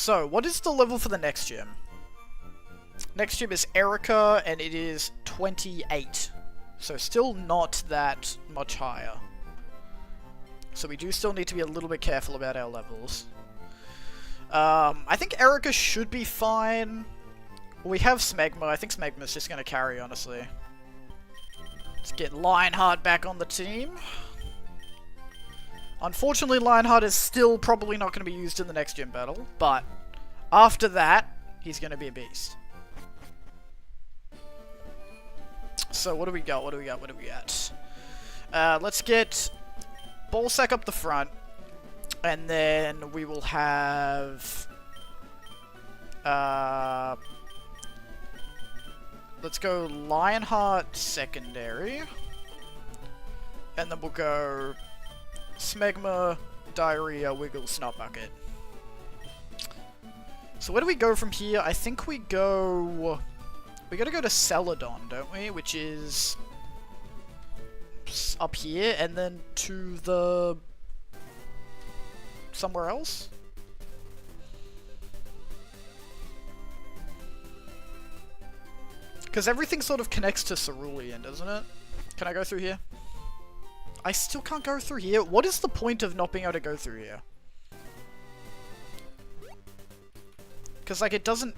So, what is the level for the next gym? Next gym is Erica, and it is 28. So still not that much higher. So we do still need to be a little bit careful about our levels. I think Erica should be fine. We have Smegma. I think Smegma's just going to carry, honestly. Let's get Lionheart back on the team. Unfortunately, Lionheart is still probably not going to be used in the next gym battle, but after that, he's going to be a beast. So what do we got? What do we got? What do we got? Let's get Ballsack up the front, and then we will have let's go Lionheart secondary, and then we'll go Smegma, Diarrhea, Wiggle, Snot Bucket. So where do we go from here? I think we go... We gotta go to Celadon, don't we? Which is... up here, and then to the... somewhere else? Because everything sort of connects to Cerulean, doesn't it? Can I go through here? I still can't go through here. What is the point of not being able to go through here? Because, like, it doesn't...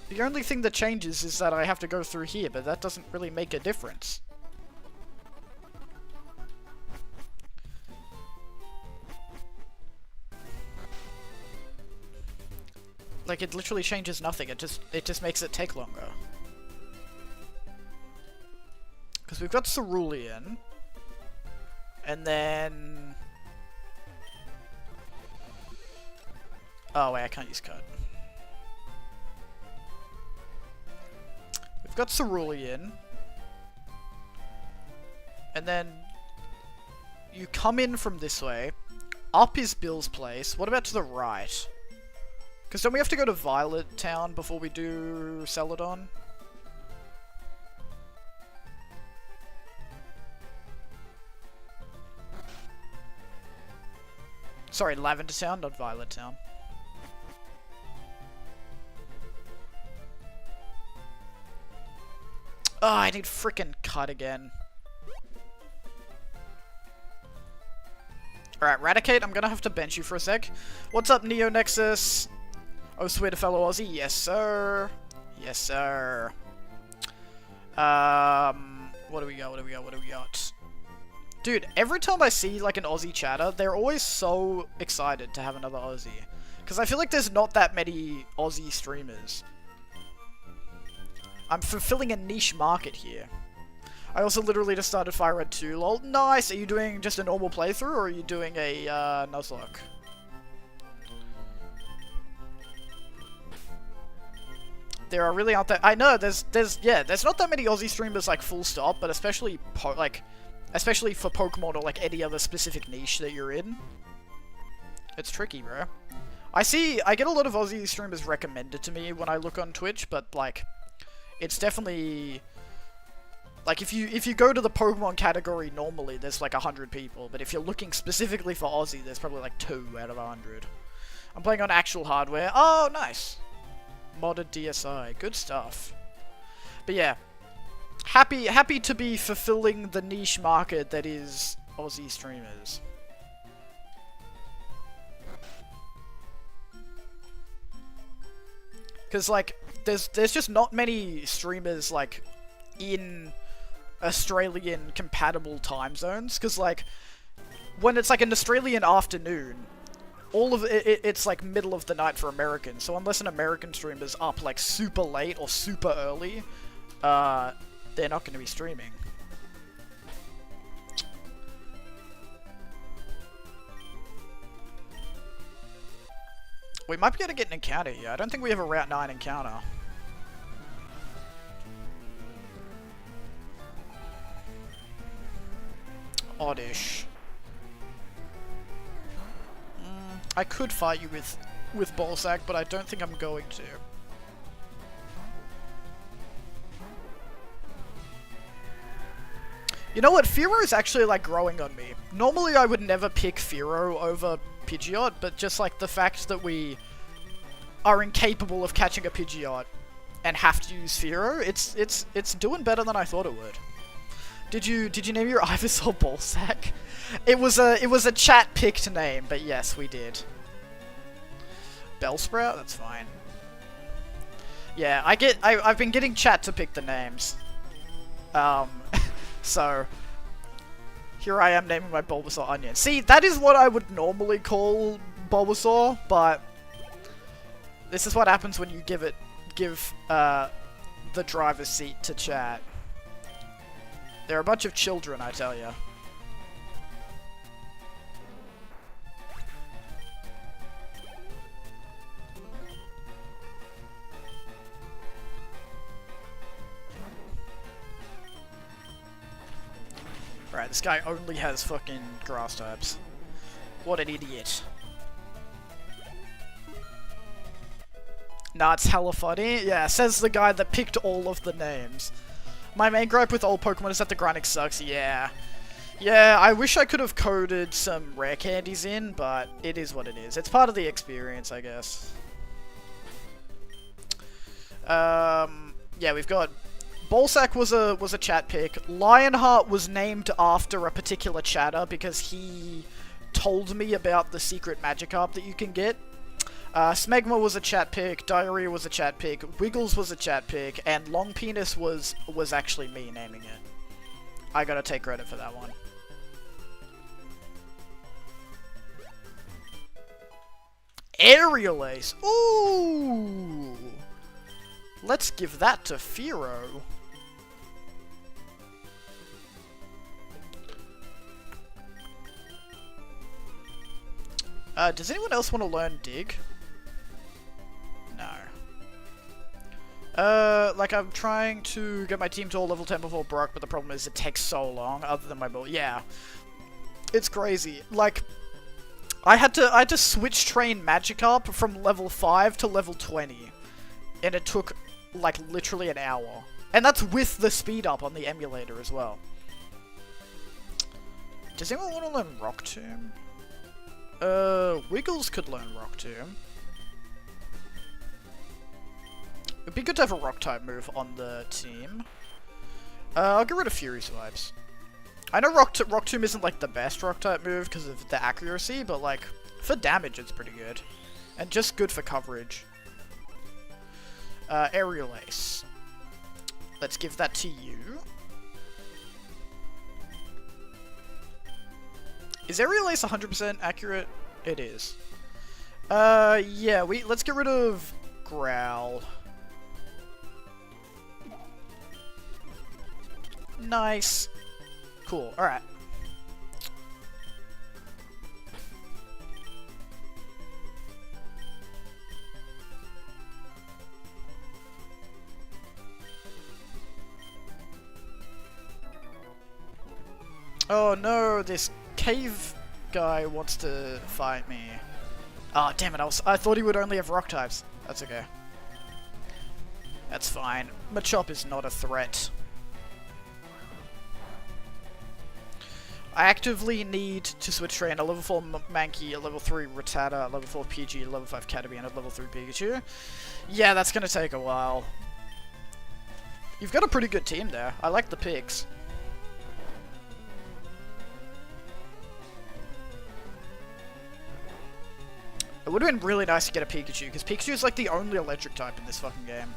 The only thing that changes is that I have to go through here, but that doesn't really make a difference. Like, it literally changes nothing. It just makes it take longer. Because we've got Cerulean. And then... Oh, wait, I can't use Cut. We've got Cerulean. And then... You come in from this way. Up is Bill's place. What about to the right? Because don't we have to go to Violet Town before we do Celadon? Sorry, Lavender Town, not Violet Town. Oh, I need frickin' Cut again. Alright, Raticate, I'm gonna have to bench you for a sec. What's up, Neo Nexus? Oh, sweet fellow Aussie. Yes, sir. Yes, sir. What do we got? What do we got? What do we got? Dude, every time I see, like, an Aussie chatter, they're always so excited to have another Aussie. Because I feel like there's not that many Aussie streamers. I'm fulfilling a niche market here. I also literally just started FireRed 2, lol. Nice! Are you doing just a normal playthrough, or are you doing a, Nuzlocke? There are really aren't that... I know, there's not that many Aussie streamers, like, full stop, but especially, especially for Pokemon or, like, any other specific niche that you're in. It's tricky, bro. I get a lot of Aussie streamers recommended to me when I look on Twitch, but, like, it's definitely... Like, if you go to the Pokemon category normally, there's, like, 100 people, but if you're looking specifically for Aussie, there's probably, like, 2 out of 100. I'm playing on actual hardware. Oh, nice! Modded DSi. Good stuff. But yeah. Happy to be fulfilling the niche market that is Aussie streamers. Because, like, there's just not many streamers, like, in Australian compatible time zones. Because, like, when it's, like, an Australian afternoon, all of it's like middle of the night for Americans. So unless an American streamer's up, like, super late or super early, they're not going to be streaming. We might be able to get an encounter here. I don't think we have a Route 9 encounter. Oddish. I could fight you with Ballsack, but I don't think I'm going to. You know what? Fearow is actually, like, growing on me. Normally I would never pick Fearow over Pidgeot, but just, like, the fact that we are incapable of catching a Pidgeot and have to use Fearow, it's doing better than I thought it would. Did you name your Ivysaur Ballsack? It was a chat picked name, but yes, we did. Bellsprout, that's fine. Yeah, I've been getting chat to pick the names. So here I am naming my Bulbasaur Onion. See, that is what I would normally call Bulbasaur, but this is what happens when you give the driver's seat to chat. They're a bunch of children, I tell ya. Right, this guy only has fucking grass types. What an idiot. Nah, it's hella funny. Yeah, says the guy that picked all of the names. My main gripe with old Pokemon is that the grinding sucks, yeah. Yeah, I wish I could have coded some rare candies in, but it is what it is. It's part of the experience, I guess. Yeah, we've got... Ballsack was a chat pick. Lionheart was named after a particular chatter because he told me about the secret Magikarp that you can get. Smegma was a chat pick, Diarrhea was a chat pick, Wiggles was a chat pick, and Long Penis was actually me naming it. I gotta take credit for that one. Aerial Ace! Ooh! Let's give that to Fearow. Does anyone else want to learn Dig? No. Like, I'm trying to get my team to all level 10 before Brock, but the problem is it takes so long, other than my build. Yeah. It's crazy. Like, I had to switch train Magikarp from level 5 to level 20. And it took, like, literally an hour. And that's with the speed up on the emulator as well. Does anyone want to learn Rock Tomb? Wiggles could learn Rock Tomb. It'd be good to have a Rock-type move on the team. I'll get rid of Fury's Vibes. I know Rock Tomb isn't, like, the best Rock-type move because of the accuracy, but, like, for damage it's pretty good. And just good for coverage. Aerial Ace. Let's give that to you. Is Aerial Ace 100% accurate? It is. Yeah, let's get rid of Growl. Nice. Cool, alright. Oh no, this cave guy wants to fight me. Ah, oh, damn it, I thought he would only have rock types. That's okay. That's fine. Machop is not a threat. I actively need to switch train a level 4 Mankey, a level 3 Rattata, a level 4 PG, a level 5 Caterpie, and a level 3 Pikachu. Yeah, that's gonna take a while. You've got a pretty good team there. I like the picks. It would have been really nice to get a Pikachu, because Pikachu is like the only electric type in this fucking game.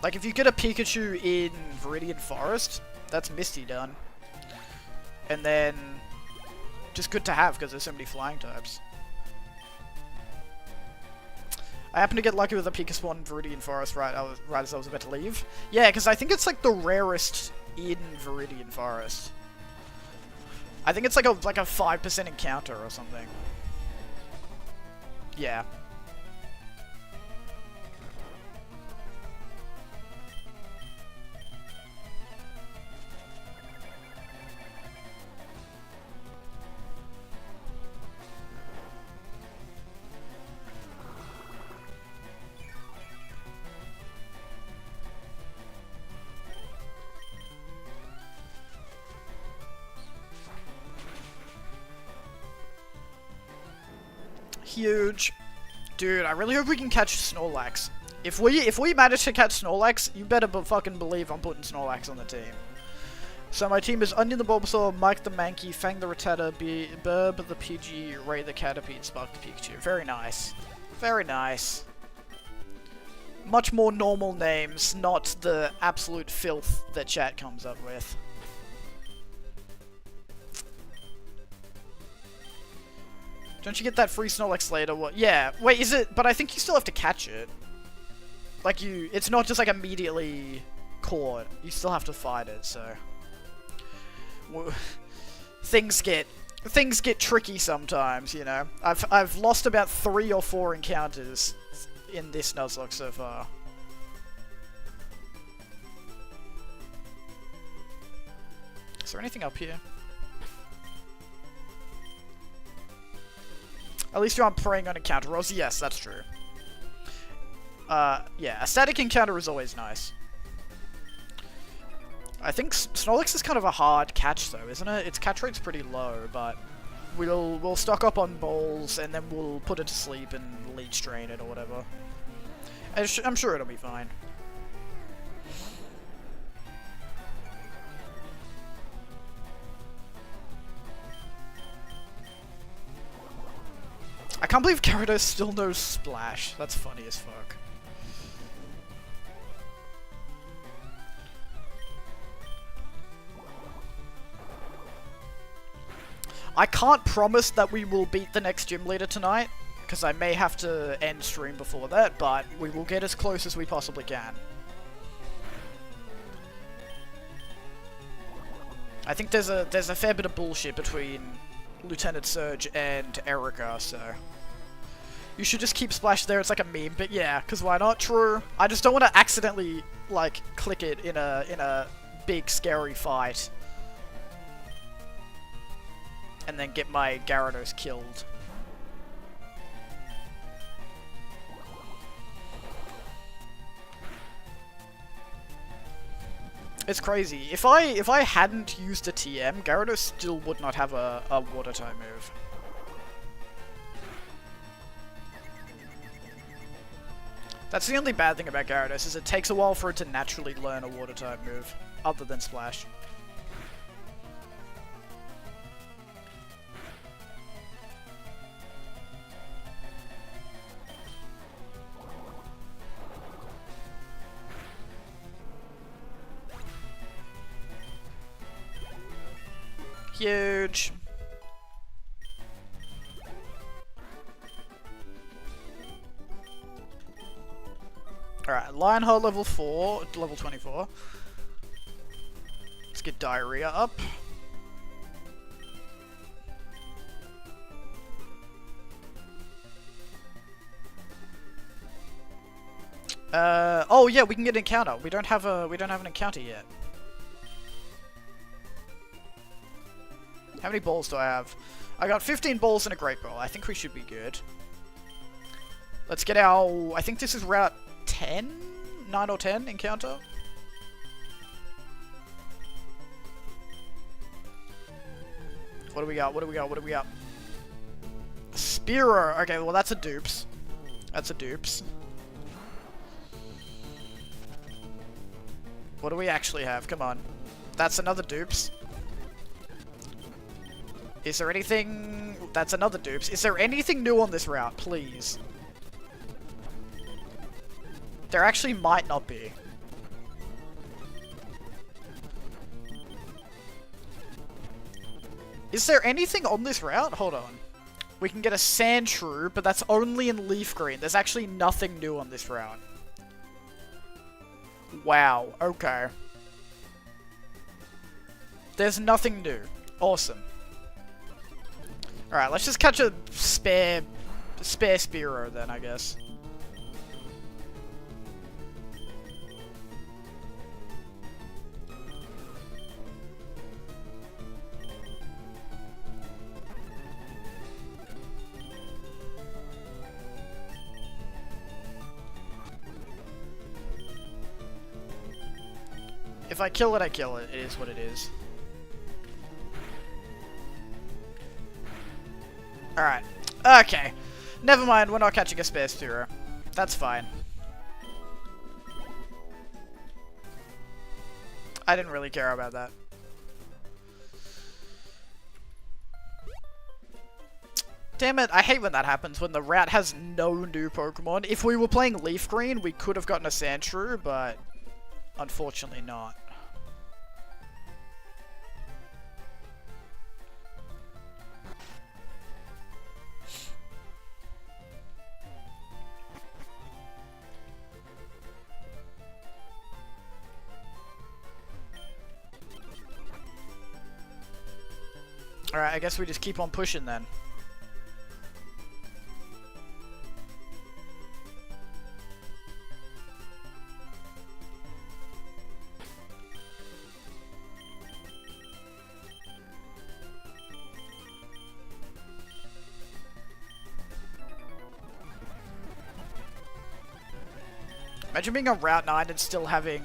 Like, if you get a Pikachu in Viridian Forest, that's Misty done. And then, just good to have, because there's so many flying types. I happened to get lucky with a Pika spawn in Viridian Forest right as I was about to leave. Yeah, because I think it's like the rarest in Viridian Forest. I think it's like a 5% encounter or something. Yeah. Huge. Dude, I really hope we can catch Snorlax. If we manage to catch Snorlax, you better fucking believe I'm putting Snorlax on the team. So my team is Onion the Bulbasaur, Mike the Mankey, Fang the Rattata, Burb the Pidgey, Ray the Caterpie, and Spark the Pikachu. Very nice. Very nice. Much more normal names, not the absolute filth that chat comes up with. Don't you get that free Snorlax later? What? Yeah. Wait, is it? But I think you still have to catch it. Like it's not just like immediately caught. You still have to fight it, so. Things get tricky sometimes, you know. I've lost about 3 or 4 encounters in this Nuzlocke so far. Is there anything up here? At least you aren't preying on encounter rolls. Yes, that's true. Yeah, a static encounter is always nice. I think Snorlax is kind of a hard catch though, isn't it? Its catch rate's pretty low, but we'll stock up on balls and then we'll put it to sleep and leech drain it or whatever. I'm sure it'll be fine. I can't believe Gyarados still knows Splash. That's funny as fuck. I can't promise that we will beat the next gym leader tonight, because I may have to end stream before that, but we will get as close as we possibly can. I think there's a fair bit of bullshit between Lieutenant Surge and Erica, so you should just keep Splash there. It's like a meme, but yeah, because why not? True. I just don't want to accidentally like click it in a big scary fight and then get my Gyarados killed. It's crazy. If I hadn't used a TM, Gyarados still would not have a water type move. That's the only bad thing about Gyarados, is it takes a while for it to naturally learn a water type move, other than Splash. Huge. Alright, Lionheart level 4, level 24. Let's get Diarrhea up. Oh yeah, we can get an encounter. We don't have an encounter yet. How many balls do I have? I got 15 balls and a Great Ball. I think we should be good. Let's get our... I think this is Route 10? 9 or 10 encounter? What do we got? What do we got? What do we got? Spearow! Okay, well that's a dupes. That's a dupes. What do we actually have? Come on. That's another dupes. Is there anything... That's another dupes. Is there anything new on this route, please? There actually might not be. Is there anything on this route? Hold on. We can get a Sandshrew, but that's only in Leaf Green. There's actually nothing new on this route. Wow, okay. There's nothing new. Awesome. Alright, let's just catch a spare Spearow then, I guess. If I kill it, I kill it. It is what it is. Alright. Okay. Never mind, we're not catching a Space Spearow. That's fine. I didn't really care about that. Damn it, I hate when that happens, when the route has no new Pokemon. If we were playing Leaf Green, we could have gotten a Sandshrew, but unfortunately not. Alright, I guess we just keep on pushing then. Imagine being on Route 9 and still having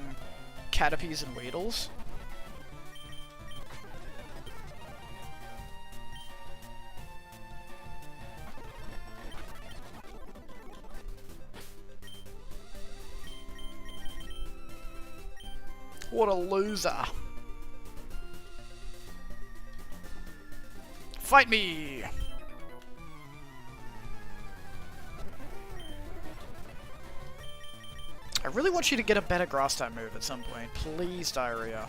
Caterpies and Weedles. What a loser. Fight me! I really want you to get a better grass type move at some point. Please, Diarrhea.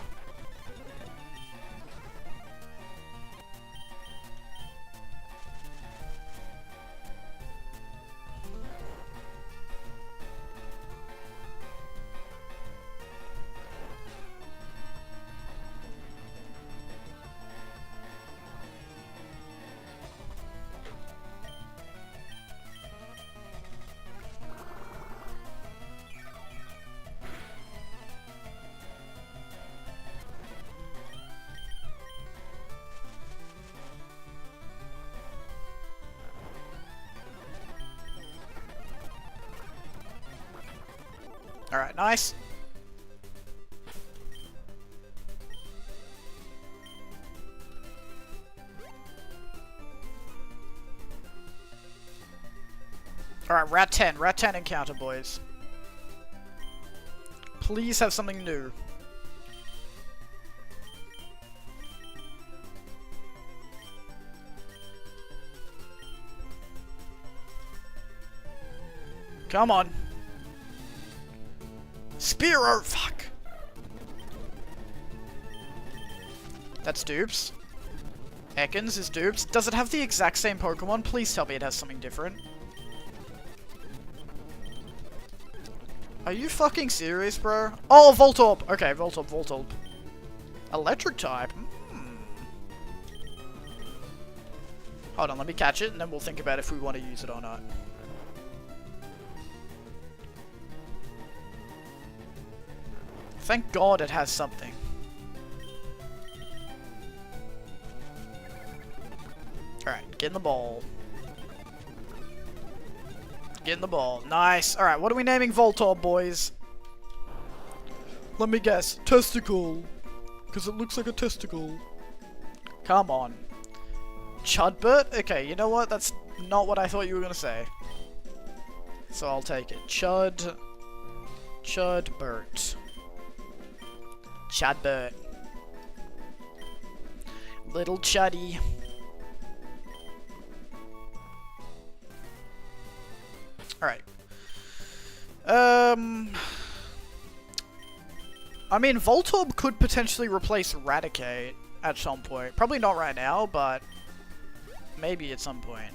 Alright, nice. Alright, Rat 10. Rat 10 encounter, boys. Please have something new. Come on. Spearow! Fuck! That's Dupes. Ekans is Dupes. Does it have the exact same Pokemon? Please tell me it has something different. Are you fucking serious, bro? Oh, Voltorb! Okay, Voltorb, Voltorb. Electric type? Hold on, let me catch it, and then we'll think about if we want to use it or not. Thank God it has something. Alright, get in the ball. Get in the ball. Nice. Alright, what are we naming Voltorb, boys? Let me guess. Testicle. Because it looks like a testicle. Come on. Chudbert? Okay, you know what? That's not what I thought you were going to say. So I'll take it. Chudbert. Chudbert. Little Chuddy. Alright. I mean, Voltorb could potentially replace Raticate at some point. Probably not right now, but maybe at some point.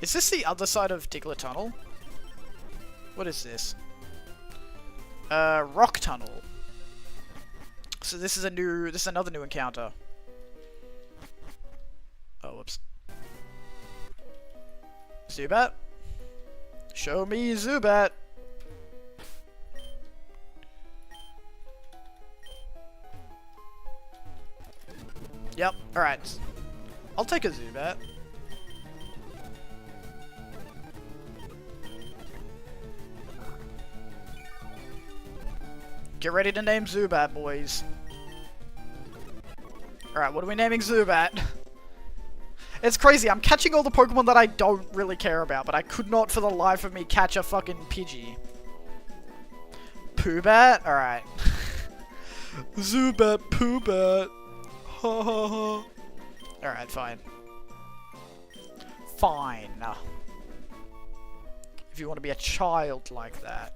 Is this the other side of Diglett Tunnel? What is this? Rock Tunnel. So this is another new encounter. Oh, whoops. Zubat? Show me Zubat! Yep, alright. I'll take a Zubat. Get ready to name Zubat, boys. Alright, what are we naming Zubat? It's crazy, I'm catching all the Pokemon that I don't really care about, but I could not for the life of me catch a fucking Pidgey. Poobat? Alright. Zubat, Poobat. Ha ha ha. Alright, fine. Fine. If you want to be a child like that.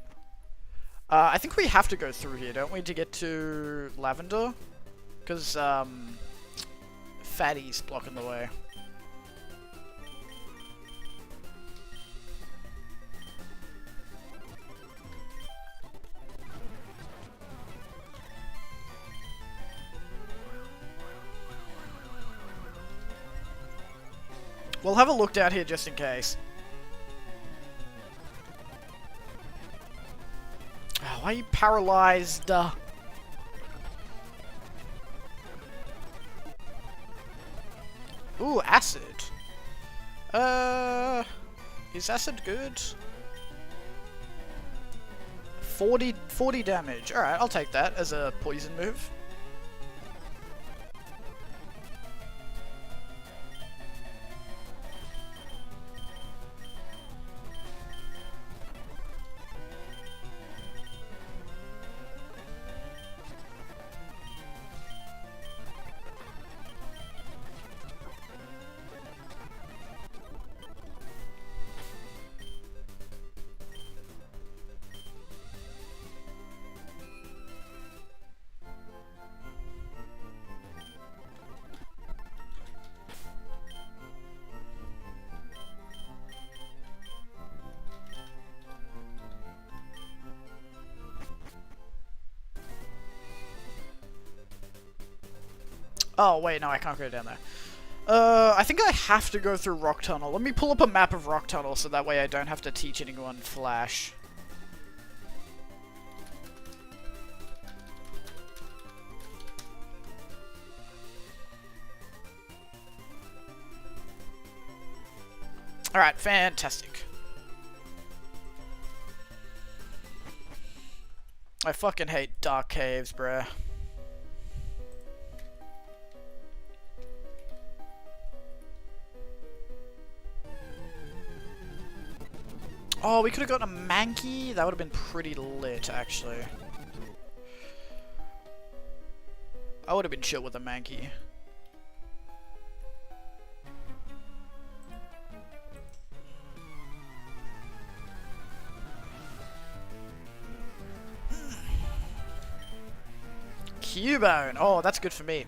I think we have to go through here, don't we, to get to Lavender? Because, Fatty's blocking the way. We'll have a look down here just in case. Oh, why are you paralyzed? Ooh, acid. Is acid good? 40 damage. Alright, I'll take that as a poison move. Oh, wait, no, I can't go down there. I think I have to go through Rock Tunnel. Let me pull up a map of Rock Tunnel so that way I don't have to teach anyone Flash. Alright, fantastic. I fucking hate dark caves, bruh. Oh, we could have gotten a Mankey? That would have been pretty lit, actually. I would have been chill with a Mankey. Cubone! Oh, that's good for me.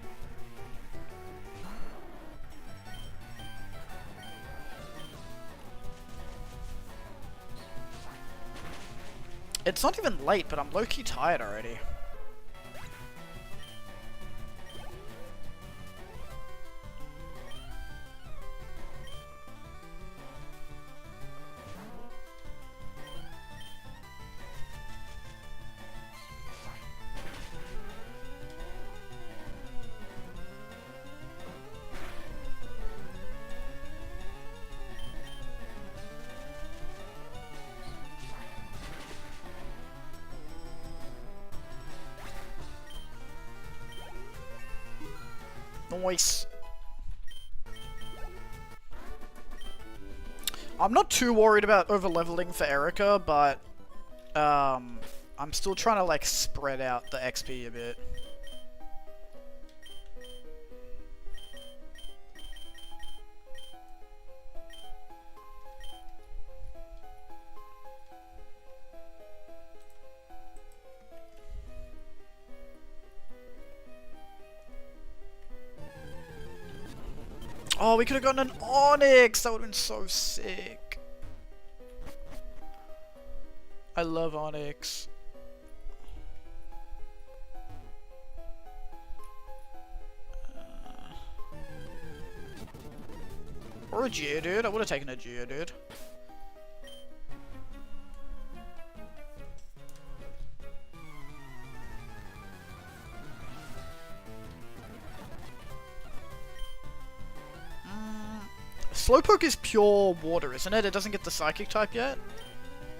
It's not even late, but I'm low-key tired already. Nice. I'm not too worried about over-leveling for Erica, but I'm still trying to like spread out the XP a bit. Oh, we could have gotten an Onyx! That would have been so sick. I love Onyx. Or a Geodude. I would have taken a Geodude. Slowpoke is pure water, isn't it? It doesn't get the Psychic type yet?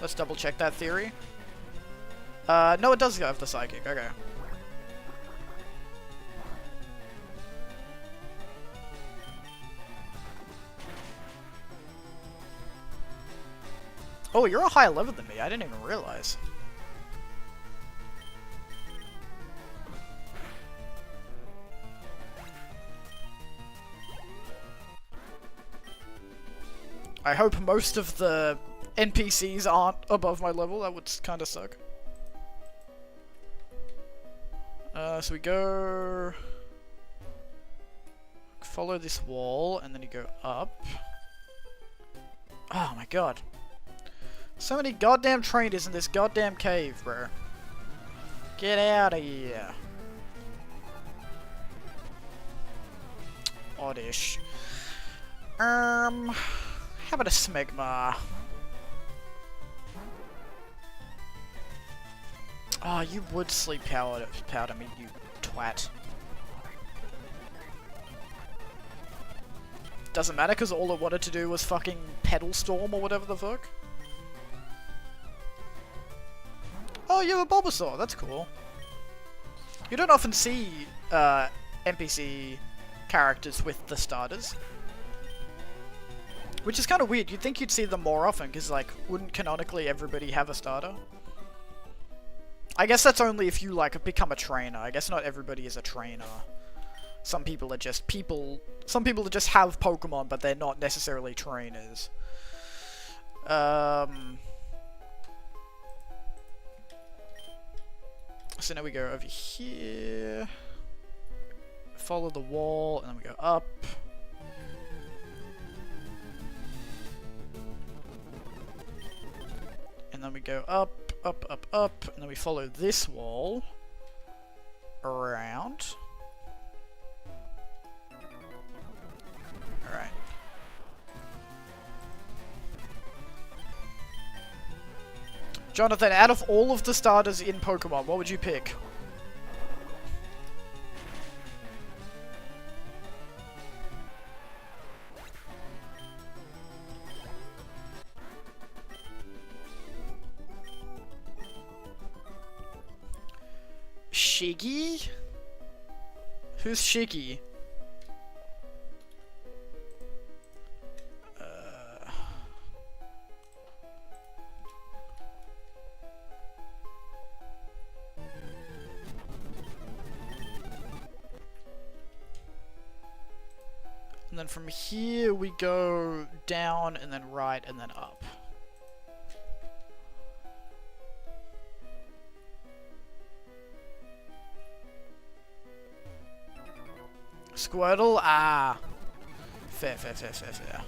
Let's double check that theory. No, it does have the psychic. Okay. Oh, you're a higher level than me. I didn't even realize. I hope most of the NPCs aren't above my level. That would kind of suck. So we go... Follow this wall, and then you go up. Oh my god. So many goddamn trainers in this goddamn cave, bro. Get out of here. Oddish. How about a smegma? Oh, you would sleep powder me, you twat. Doesn't matter, because all it wanted to do was fucking pedal storm or whatever the fuck. Oh, you have a Bulbasaur, that's cool. You don't often see NPC characters with the starters. Which is kind of weird, you'd think you'd see them more often, because like, wouldn't canonically everybody have a starter? I guess that's only if you like become a trainer. I guess not everybody is a trainer. Some people are just people. Some people just have Pokemon, but they're not necessarily trainers. So now we go over here. Follow the wall, and then we go up. And then we go up, up, up, up, and then we follow this wall around. Alright. Jonathan, out of all of the starters in Pokemon, what would you pick? Shiggy? Who's Shiggy? And then from here we go down and then right and then up. Squirtle? Ah. Fair, fair, fair, fair, fair.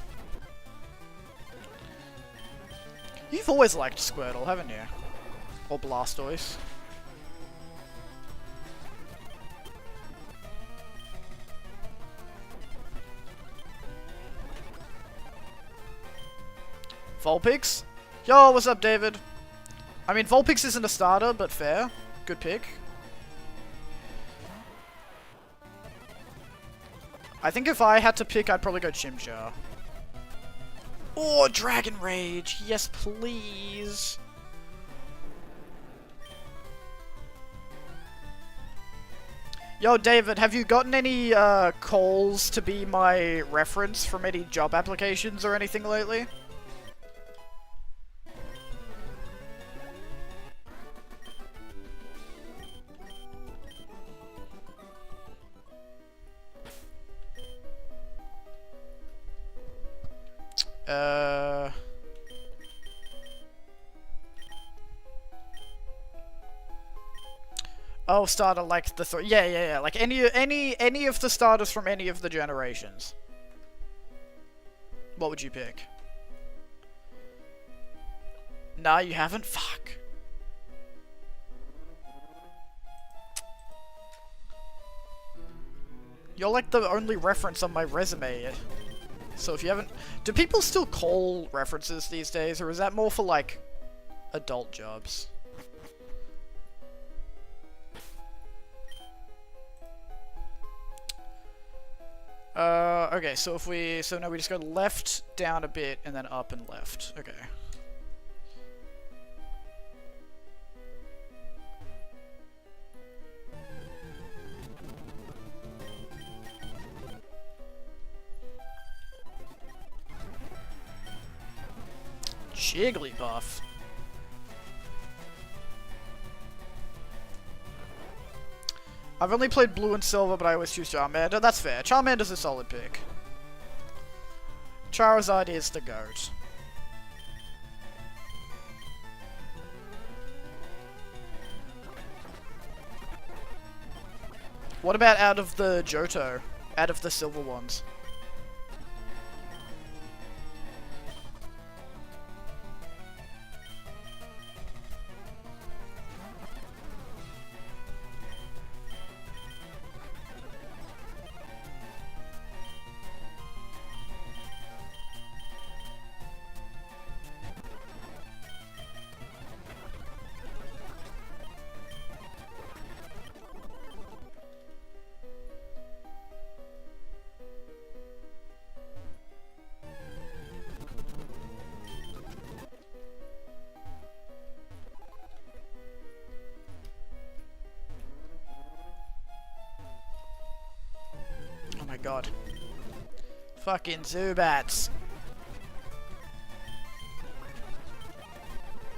You've always liked Squirtle, haven't you? Or Blastoise. Vulpix? Yo, what's up, David? I mean, Vulpix isn't a starter, but fair. Good pick. I think if I had to pick, I'd probably go Chimchar. Oh, Dragon Rage! Yes, please! Yo, David, have you gotten any calls to be my reference from any job applications or anything lately? Oh, starter like the yeah, like any of the starters from any of the generations. What would you pick? Nah, you haven't? Fuck. You're like the only reference on my resume. So if you haven't... Do people still call references these days, or is that more for, like, adult jobs? Okay, so if we... So now we just go left, down a bit, and then up and left. Okay. Jigglypuff. I've only played Blue and Silver, but I always choose Charmander. That's fair. Charmander's a solid pick. Charizard is the GOAT. What about out of the Johto? Out of the silver ones? Oh my god. Fucking Zubats.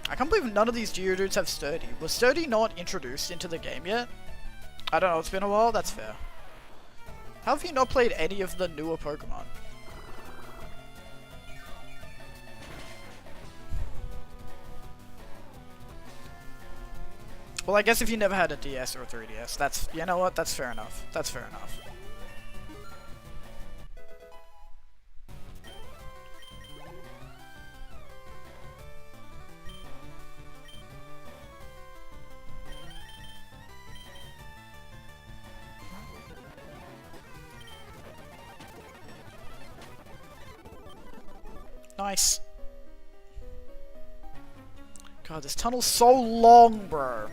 I can't believe none of these Geodudes have Sturdy. Was Sturdy not introduced into the game yet? I don't know, it's been a while, that's fair. How have you not played any of the newer Pokemon? Well, I guess if you never had a DS or a 3DS, that's, you know what, that's fair enough. That's fair enough. Nice. God, this tunnel's so long, bro.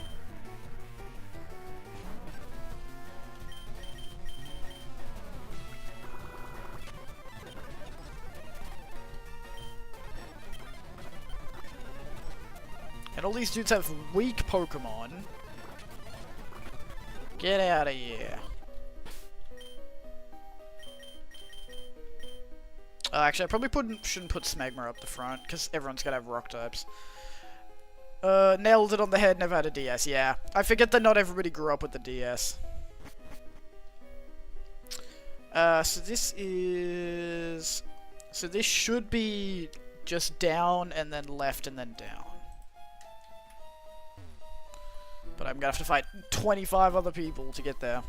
And all these dudes have weak Pokemon. Get out of here. Actually, I probably shouldn't put Smegma up the front, because everyone's gonna have rock types. Nailed it on the head, never had a DS, yeah. I forget that not everybody grew up with the DS. So this is... So this should be just down, and then left, and then down. But I'm gonna have to fight 25 other people to get there.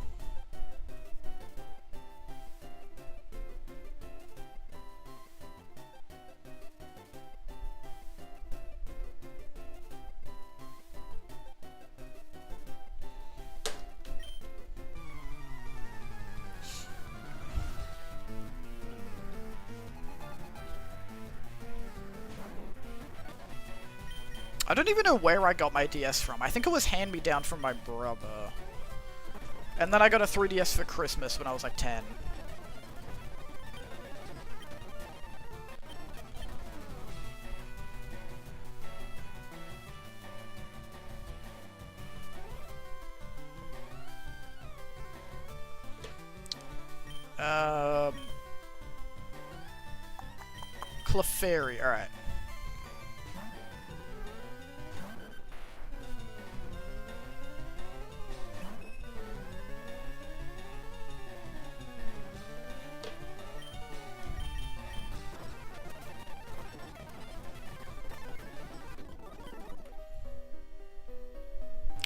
I don't even know where I got my DS from. I think it was hand-me-down from my brother. And then I got a 3DS for Christmas when I was like 10. Clefairy, alright.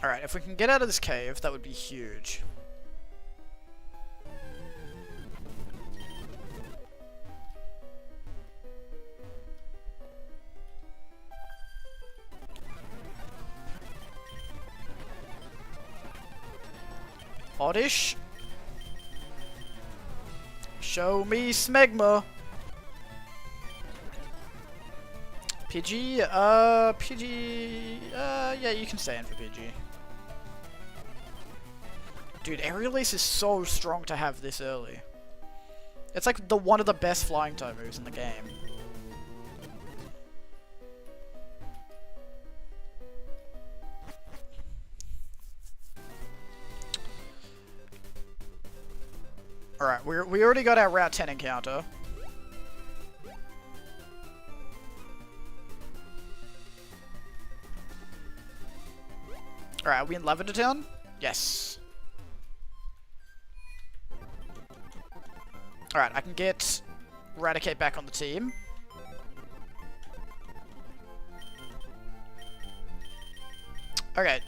Alright, if we can get out of this cave, that would be huge. Oddish. Show me Smegma. Pidgey, Pidgey, yeah, you can stay in for Pidgey. Dude, Aerial Ace is so strong to have this early. It's like one of the best flying type moves in the game. Alright, we already got our Route 10 encounter. Alright, are we in Lavender Town? Yes. Alright, I can get Eradicate back on the team. Okay,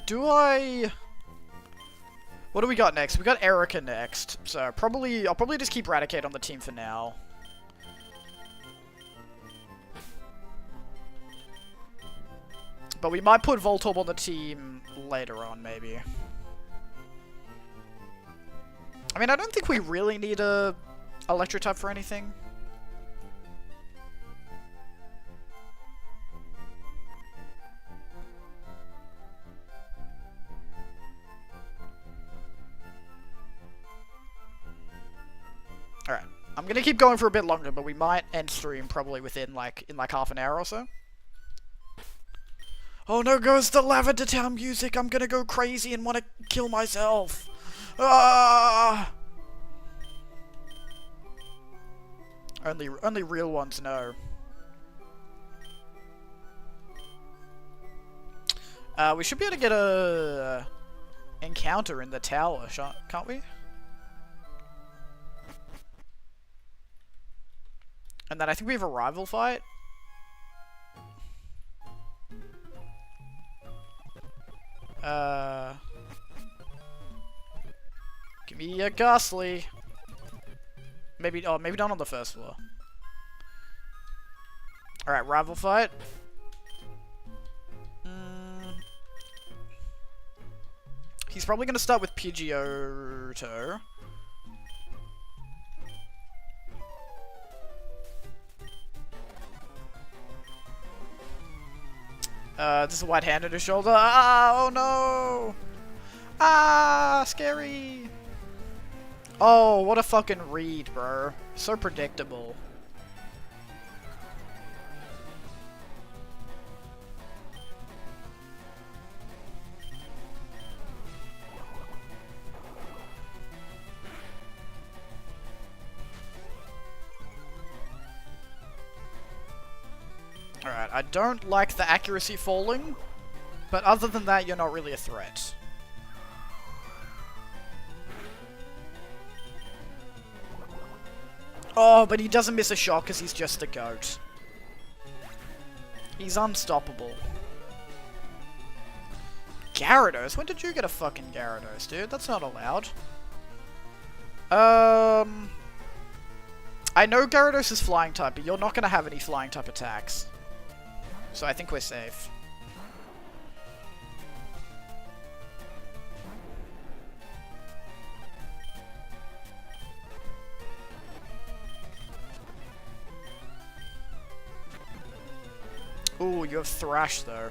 what do we got next? We got Erica next, so I'll probably just keep Eradicate on the team for now. But we might put Voltorb on the team later on, maybe. I mean, I don't think we really need a Electro-type for anything. Alright, I'm gonna keep going for a bit longer, but we might end stream probably within, in half an hour or so. Oh no, goes the Lavender Town music! I'm gonna go crazy and wanna kill myself! Ah! Only real ones know. We should be able to get a encounter in the tower, can't we? And then I think we have a rival fight. Give me a Ghastly. Maybe not on the first floor. Alright, rival fight. He's probably gonna start with Pidgeotto. This is a white hand on his shoulder. Ah, oh no! Ah, scary! Oh, what a fucking read, bro. So predictable. Alright, I don't like the accuracy falling, but other than that, you're not really a threat. Oh, but he doesn't miss a shot because he's just a goat. He's unstoppable. Gyarados? When did you get a fucking Gyarados, dude? That's not allowed. I know Gyarados is flying type, but you're not going to have any flying type attacks. So I think we're safe. Ooh, you have Thrash though.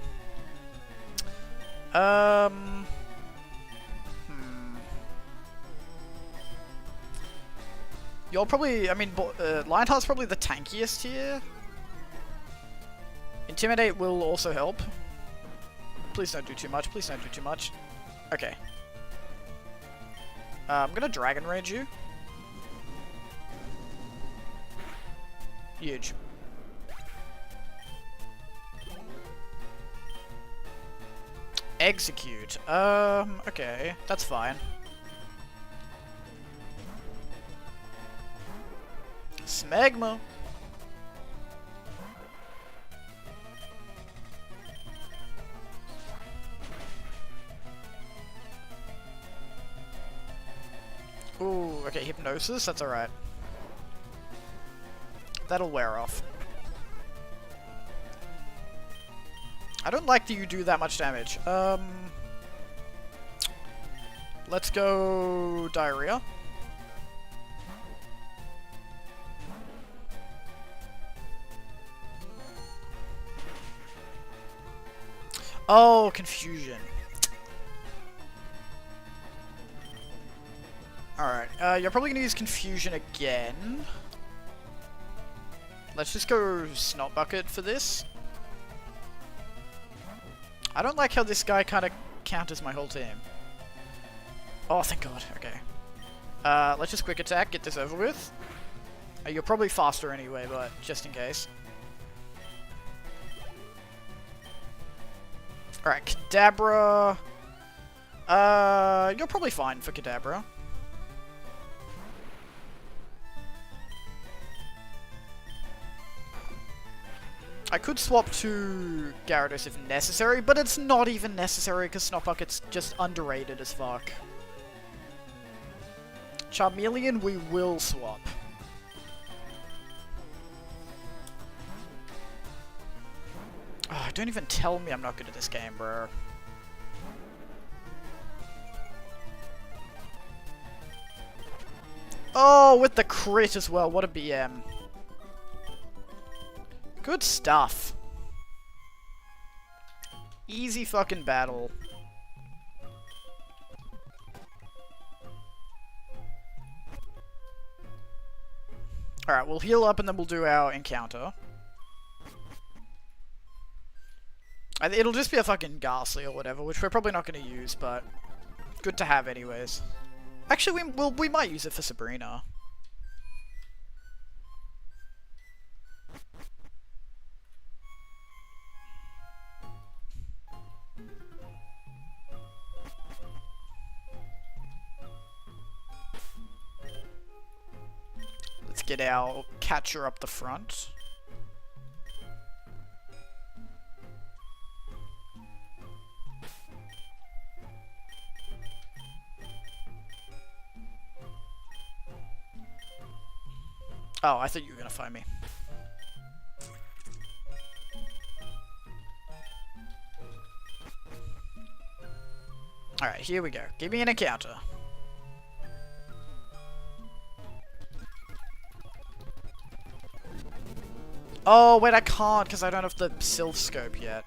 You're probably, Lionheart's probably the tankiest here. Intimidate will also help. Please don't do too much, please don't do too much. Okay. I'm gonna Dragon Rage you. Huge. Execute. Okay, that's fine. Smegma. Ooh, okay, Hypnosis, that's alright. That'll wear off. I don't like that you do that much damage. Let's go Diarrhea. Oh, Confusion. Alright, you're probably gonna use Confusion again. Let's just go Snot Bucket for this. I don't like how this guy kind of counters my whole team. Oh, thank God. Okay. Let's just Quick Attack, get this over with. You're probably faster anyway, but just in case. Alright, Kadabra. You're probably fine for Kadabra. I could swap to Gyarados if necessary, but it's not even necessary because Snortbucket's just underrated as fuck. Charmeleon, we will swap. Oh, don't even tell me I'm not good at this game, bro. Oh, with the crit as well. What a BM. Good stuff. Easy fucking battle. Alright, we'll heal up and then we'll do our encounter. It'll just be a fucking Ghastly or whatever, which we're probably not going to use, but good to have anyways. Actually, we might use it for Sabrina. Let's get our catcher up the front. Oh, I thought you were gonna find me. Alright, here we go. Give me an encounter. Oh, wait, I can't because I don't have the Sylph Scope yet.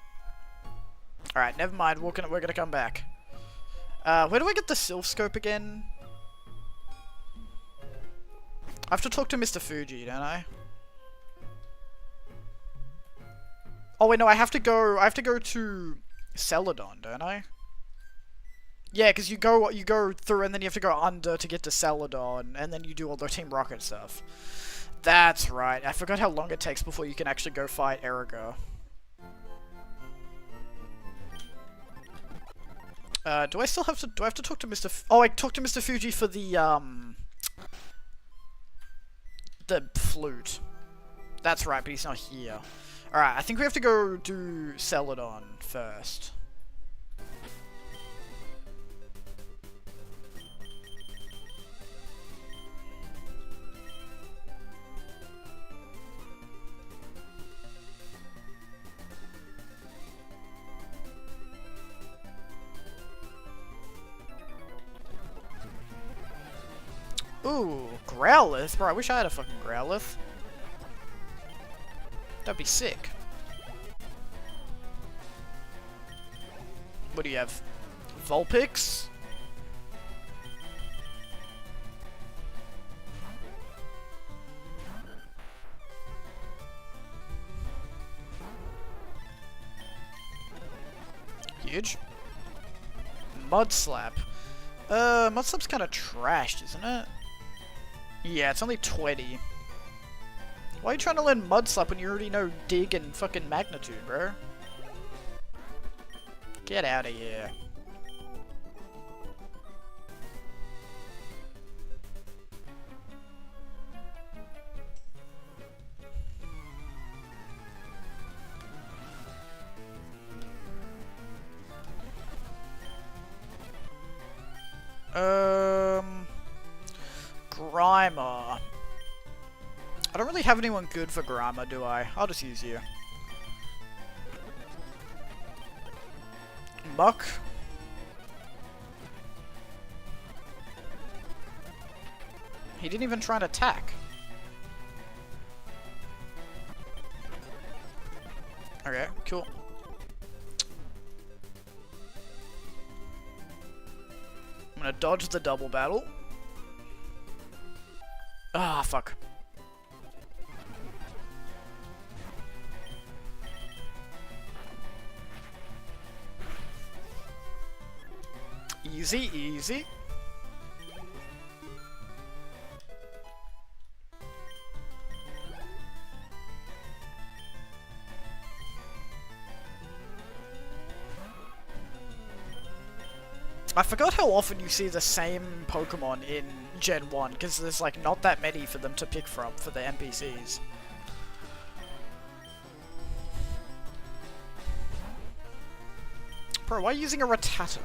Alright, never mind. We're gonna come back. Where do I get the Sylph Scope again? I have to talk to Mr. Fuji, don't I? Oh wait, no, I have to go to Celadon, don't I? Yeah, because you go through and then you have to go under to get to Celadon, and then you do all the Team Rocket stuff. That's right. I forgot how long it takes before you can actually go fight Erigo. Do I have to talk to Mr. Oh, I talked to Mr. Fuji for the flute. That's right, but he's not here. Alright, I think we have to go do Celadon first. Ooh, Growlithe? Bro, I wish I had a fucking Growlithe. That'd be sick. What do you have? Vulpix? Huge. Mudslap. Mudslap's kind of trashed, isn't it? Yeah, it's only 20. Why are you trying to learn Mudslap when you already know Dig and fucking Magnitude, bro? Get out of here. Grimer. I don't really have anyone good for Grimer, do I? I'll just use you. Muck. He didn't even try and attack. Okay, cool. I'm gonna dodge the double battle. Ah, fuck. Easy, easy. I forgot how often you see the same Pokemon in Gen 1, because there's like not that many for them to pick from for the NPCs. Bro, why are you using a Rattata?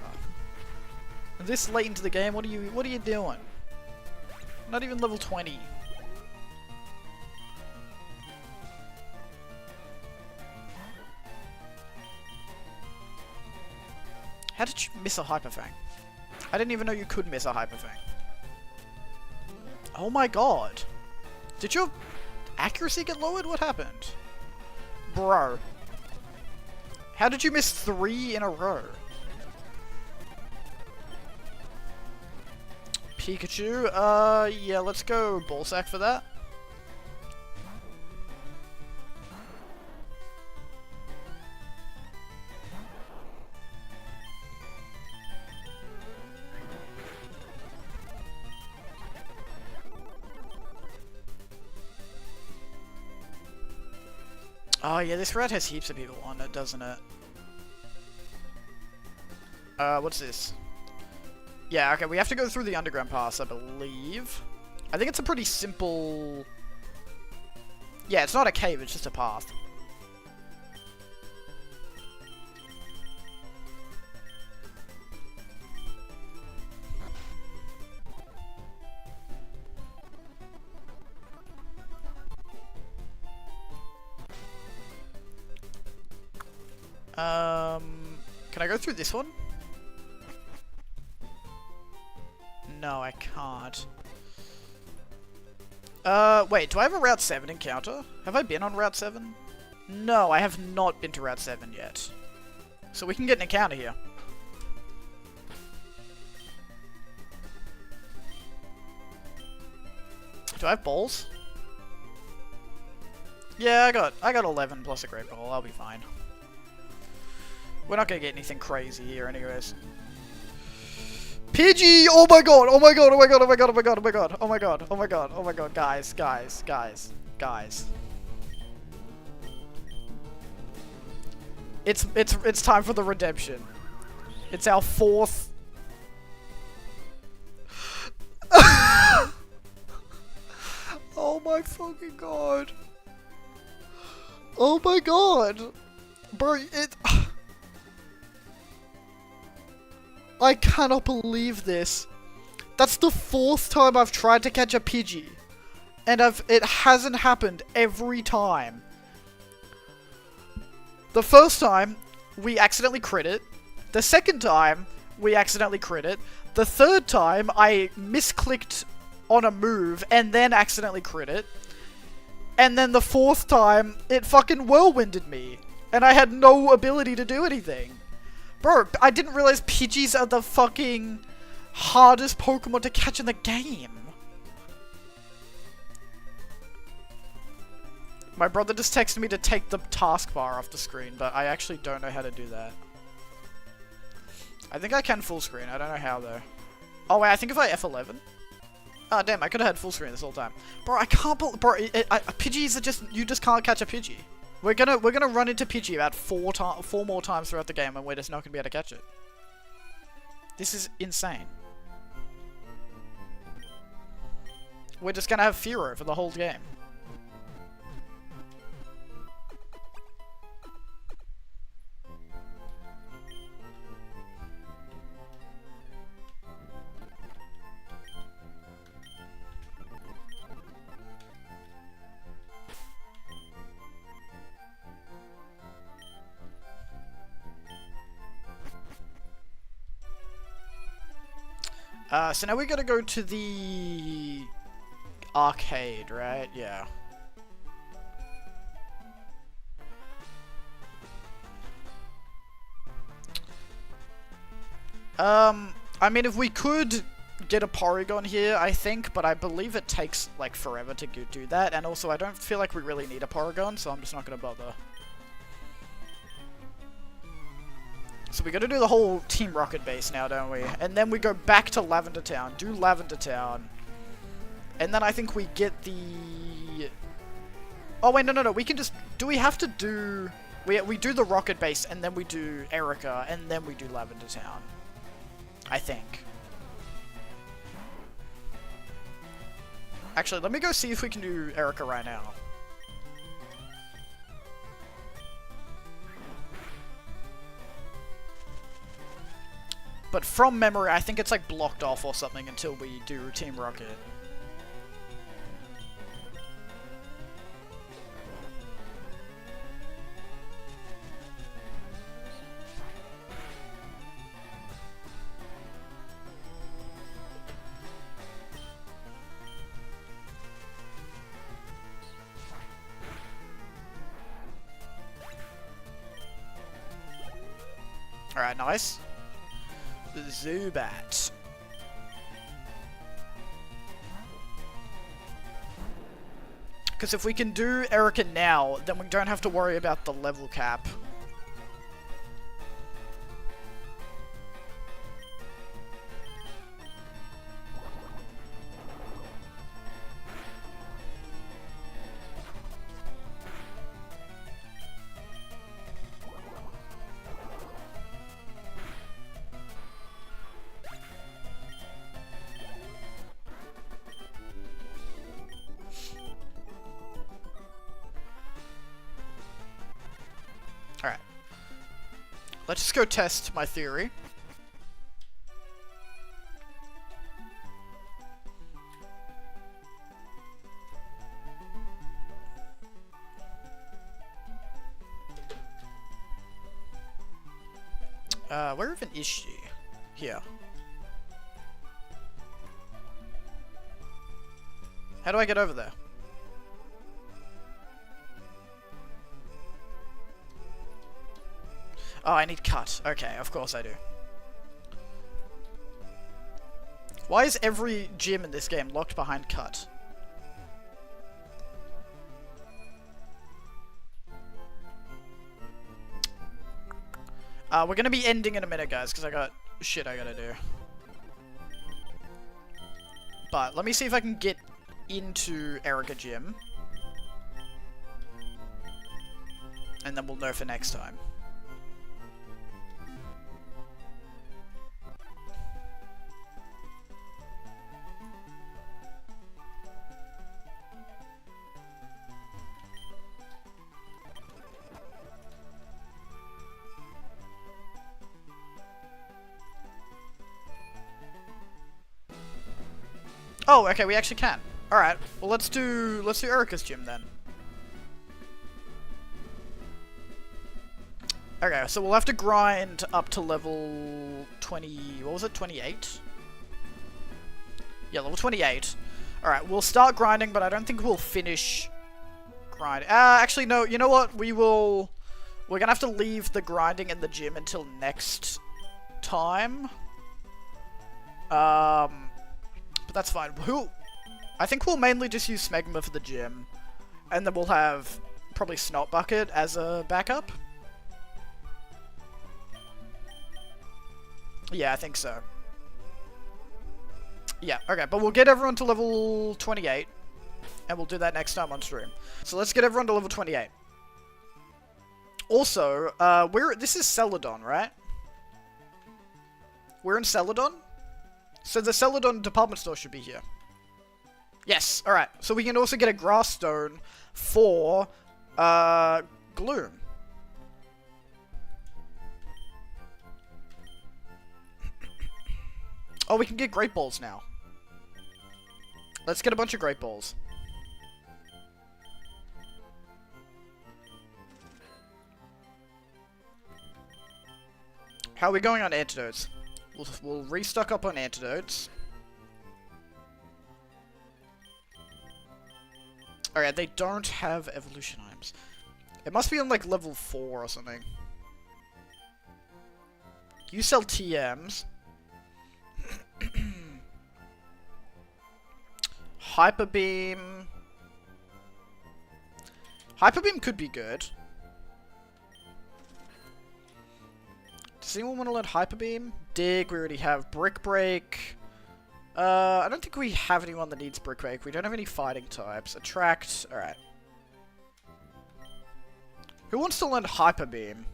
This late into the game, what are you doing? Not even level 20. How did you miss a Hyper Fang? I didn't even know you could miss a Hyper Fang. Oh my god. Did your accuracy get lowered? What happened? Bro. How did you miss 3 in a row? Pikachu? Yeah, let's go Ballsack for that. Oh yeah, this route has heaps of people on it, doesn't it? What's this? Yeah, okay, we have to go through the underground pass, I believe. I think it's a pretty simple... Yeah, it's not a cave, it's just a path. Can I go through this one? No, I can't. Wait, do I have a Route 7 encounter? Have I been on Route 7? No, I have not been to Route 7 yet. So we can get an encounter here. Do I have balls? Yeah, I got 11 plus a great ball, I'll be fine. We're not gonna get anything crazy here anyways. Pidgey! Oh my god! Oh my god! Oh my god! Oh my god! Oh my god! Oh my god! Oh my god! Oh my god! Oh my god! Guys! It's time for the redemption. It's our 4th. Oh my fucking god! Oh my god! Bro, it. I cannot believe this. That's the 4th time I've tried to catch a Pidgey. And it hasn't happened every time. The first time, we accidentally crit it. The second time, we accidentally crit it. The third time, I misclicked on a move and then accidentally crit it. And then the 4th time, it fucking whirlwinded me. And I had no ability to do anything. Bro, I didn't realize Pidgeys are the fucking hardest Pokemon to catch in the game. My brother just texted me to take the taskbar off the screen, but I actually don't know how to do that. I think I can full screen, I don't know how though. Oh wait, I think if I F11? Oh damn, I could have had full screen this whole time. Bro, I can't believe, bro, Pidgeys are just, you just can't catch a Pidgey. We're gonna run into Pidgey about 4 more times throughout the game, and we're just not gonna be able to catch it. This is insane. We're just gonna have Fearow for the whole game. So now we gotta go to the arcade, right? Yeah. I mean, if we could get a Porygon here, I think, but I believe it takes, like, forever to do that, and also I don't feel like we really need a Porygon, so I'm just not gonna bother. So we gotta do the whole Team Rocket base now, don't we? And then we go back to Lavender Town, do Lavender Town. And then I think we get the... Oh wait, no, we can just... Do we have to do... We do the Rocket base, and then we do Erica, and then we do Lavender Town. I think. Actually, let me go see if we can do Erica right now. But from memory, I think it's like blocked off or something until we do Team Rocket. Alright, nice. Zubat. Because if we can do Erica now, then we don't have to worry about the level cap. Alright. Let's just go test my theory. Where even is she? Here. How do I get over there? Oh, I need cut. Okay, of course I do. Why is every gym in this game locked behind cut? We're gonna be ending in a minute, guys, because I got shit I gotta do. But let me see if I can get into Erica Gym. And then we'll know for next time. Oh, okay, we actually can. Alright, well let's do Erica's gym then. Okay, so we'll have to grind up to level 20, what was it, 28? Yeah, level 28. Alright, we'll start grinding, but I don't think we'll finish grinding. Actually no, you know what, we're gonna have to leave the grinding in the gym until next time. But that's fine. I think we'll mainly just use Smegma for the gym. And then we'll have probably Snot Bucket as a backup. Yeah, I think so. Yeah, okay, but we'll get everyone to level 28. And we'll do that next time on stream. So let's get everyone to level 28. Also, this is Celadon, right? We're in Celadon? So the Celadon department store should be here. Yes, alright. So we can also get a grass stone for, Gloom. Oh, we can get Great Balls now. Let's get a bunch of Great Balls. How are we going on antidotes? We'll restock up on antidotes. Alright, they don't have evolution items. It must be on like level 4 or something. You sell TMs. Hyper Beam. Hyper Beam could be good. Does anyone want to learn Hyper Beam? Dig, we already have Brick Break. I don't think we have anyone that needs Brick Break. We don't have any fighting types. Attract, alright. Who wants to learn Hyper Beam?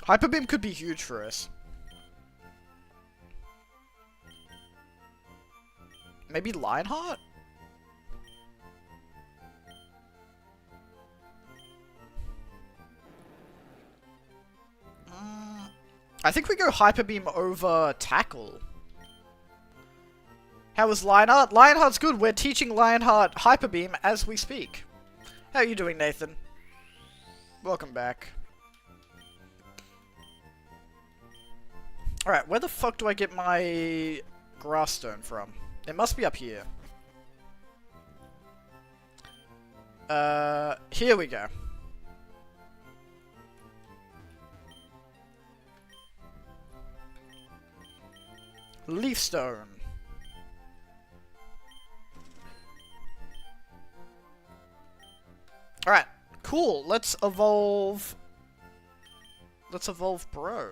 Hyper Beam could be huge for us. Maybe Lionheart? I think we go Hyper Beam over Tackle. How is Lionheart? Lionheart's good. We're teaching Lionheart Hyper Beam as we speak. How are you doing, Nathan? Welcome back. Alright, where the fuck do I get my grass stone from? It must be up here. Here we go. Leaf stone. Alright, cool. Let's evolve. Let's evolve Bro.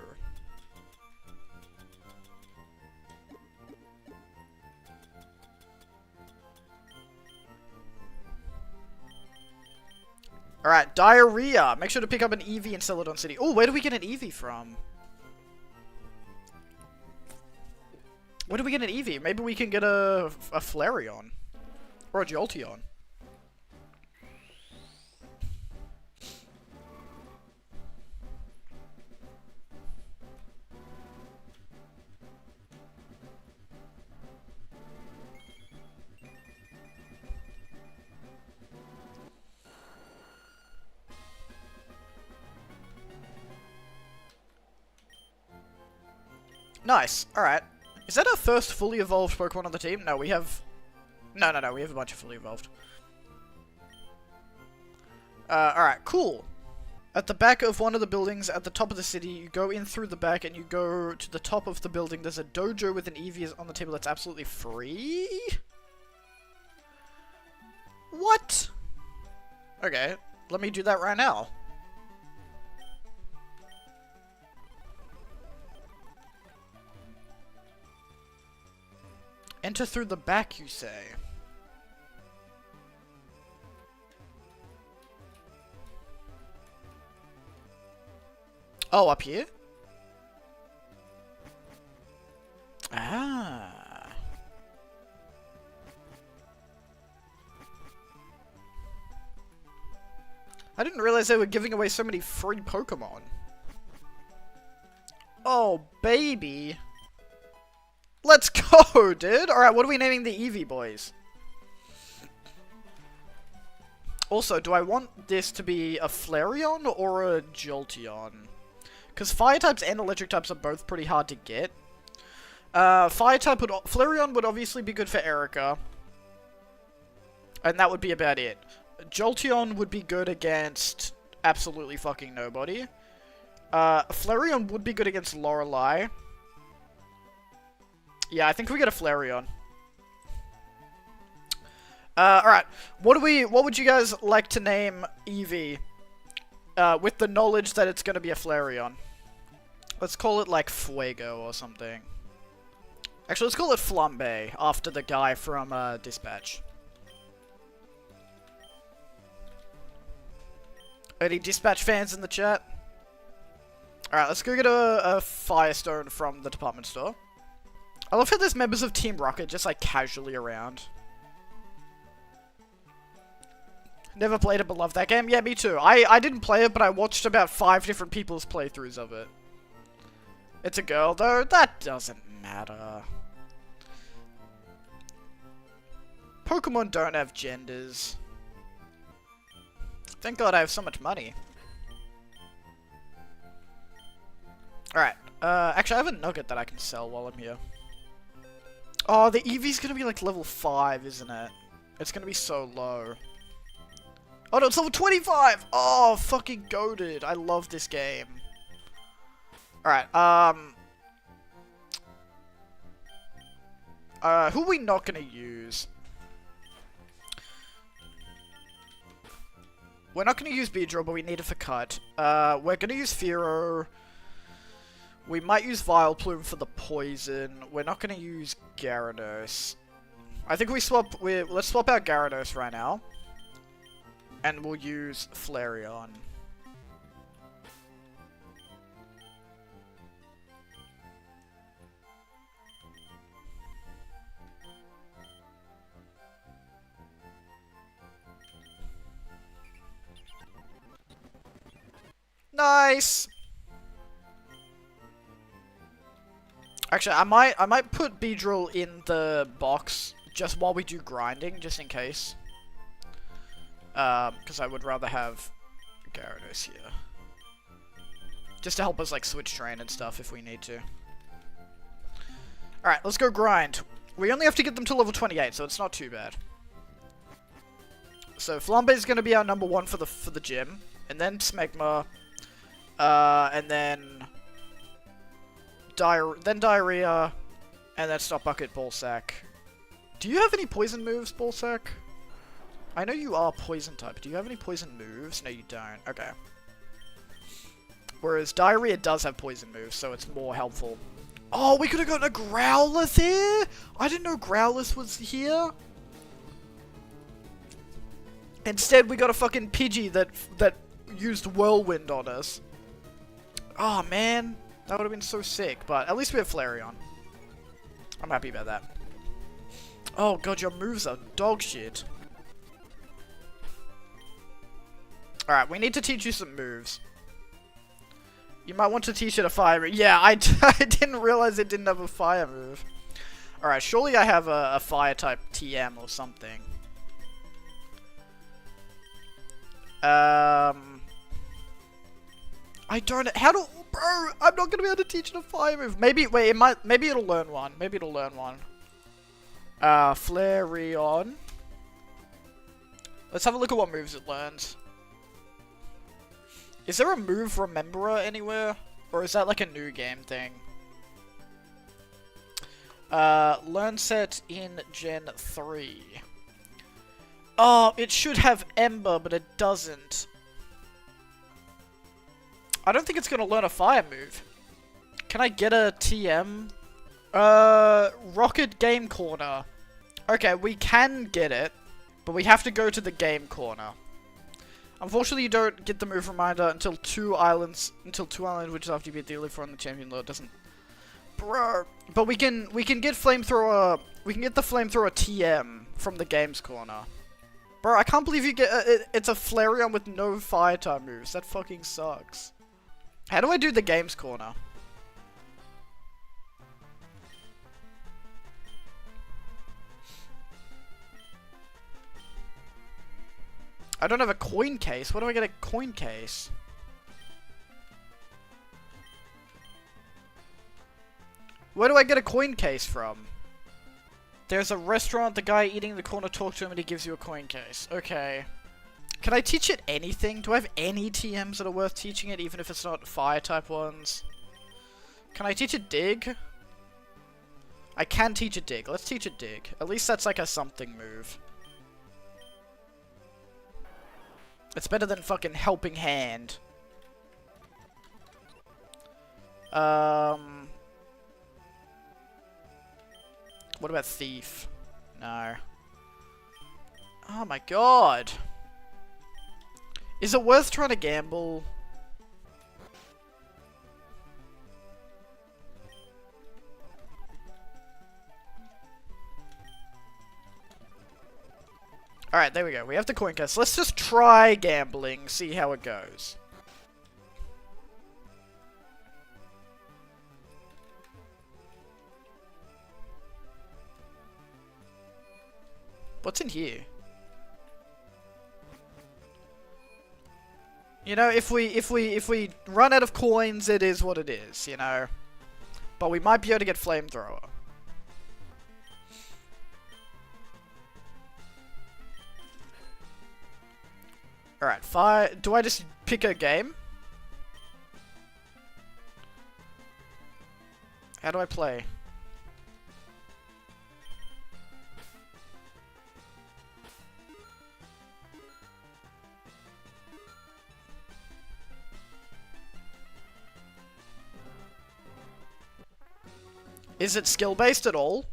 Alright, Diarrhea. Make sure to pick up an Eevee in Celadon City. Oh, where do we get an Eevee from? Where do we get an Eevee? Maybe we can get a Flareon. Or a Jolteon. Nice. Alright. Is that our first fully evolved Pokemon on the team? No, we have... No, we have a bunch of fully evolved. Alright, cool. At the back of one of the buildings at the top of the city, you go in through the back and you go to the top of the building. There's a dojo with an Eevee on the table that's absolutely free? What? Okay, let me do that right now. Enter through the back, you say? Oh, up here? Ah. I didn't realize they were giving away so many free Pokemon. Oh, baby. Let's go, dude! Alright, what are we naming the Eevee boys? Also, do I want this to be a Flareon or a Jolteon? Because Fire types and Electric types are both pretty hard to get. Fire type would... Flareon would obviously be good for Erica. And that would be about it. Jolteon would be good against absolutely fucking nobody. Flareon would be good against Lorelei. Yeah, I think we get a Flareon. Alright. What would you guys like to name Eevee? With the knowledge that it's gonna be a Flareon. Let's call it, like, Fuego or something. Actually, let's call it Flambe, after the guy from, Dispatch. Any Dispatch fans in the chat? Alright, let's go get a Firestone from the department store. I love how there's members of Team Rocket just, like, casually around. Never played it, but love that game. Yeah, me too. I didn't play it, but I watched about 5 different people's playthroughs of it. It's a girl, though. That doesn't matter. Pokemon don't have genders. Thank God I have so much money. Alright. Actually, I have a nugget that I can sell while I'm here. Oh, the Eevee's gonna be like level 5, isn't it? It's gonna be so low. Oh no, it's level 25! Oh, fucking goated. I love this game. Alright, who are we not gonna use? We're not gonna use Beedrill, but we need it for cut. We're gonna use Fearow. We might use Vileplume for the poison. We're not gonna use Gyarados. I think let's swap out Gyarados right now. And we'll use Flareon. Nice! Actually, I might put Beedrill in the box just while we do grinding, just in case. Because I would rather have Gyarados here. Just to help us, like, switch train and stuff if we need to. Alright, let's go grind. We only have to get them to level 28, so it's not too bad. So, Flambe is going to be our number 1 for the gym. And then Smegma. And then Diarrhea. And then Stop Bucket, Ballsack. Do you have any poison moves, Ballsack? I know you are poison type. Do you have any poison moves? No, you don't. Okay. Whereas Diarrhea does have poison moves, so it's more helpful. Oh, we could have gotten a Growlithe here? I didn't know Growlithe was here. Instead, we got a fucking Pidgey that used Whirlwind on us. Oh, man. That would have been so sick, but at least we have Flareon. I'm happy about that. Oh, God, your moves are dog shit. Alright, we need to teach you some moves. You might want to teach it a fire move. Yeah, I didn't realize it didn't have a fire move. Alright, surely I have a fire type TM or something. I don't... How do... Bro, I'm not gonna be able to teach it a fire move. Maybe... Wait, it might... Maybe it'll learn one. Maybe it'll learn one. Flareon. Let's have a look at what moves it learns. Is there a move Rememberer anywhere? Or is that like a new game thing? Learn set in Gen 3. Oh, it should have Ember, but it doesn't. I don't think it's gonna learn a fire move. Can I get a TM? Rocket Game Corner. Okay, we can get it, but we have to go to the Game Corner. Unfortunately, you don't get the move reminder until 2 islands, which is after you beat the Elite Four on the Champion Lord. Doesn't, bro. But we can get Flamethrower. We can get the Flamethrower TM from the Games Corner. Bro, I can't believe you get. It's a Flareon with no fire type moves. That fucking sucks. How do I do the Games Corner? I don't have a coin case. Where do I get a coin case? Where do I get a coin case from? There's a restaurant, the guy eating in the corner talks to him and he gives you a coin case. Okay. Can I teach it anything? Do I have any TMs that are worth teaching it, even if it's not fire type ones? Can I teach it dig? I can teach it dig. Let's teach it dig. At least that's like a something move. It's better than fucking Helping Hand. What about Thief? No. Oh my god. Is it worth trying to gamble? Alright, there we go. We have the coin case. Let's just try gambling, see how it goes. What's in here? You know, if we run out of coins, it is what it is, you know. But we might be able to get Flamethrower. Alright, fire. Do I just pick a game? How do I play? Is it skill-based at all?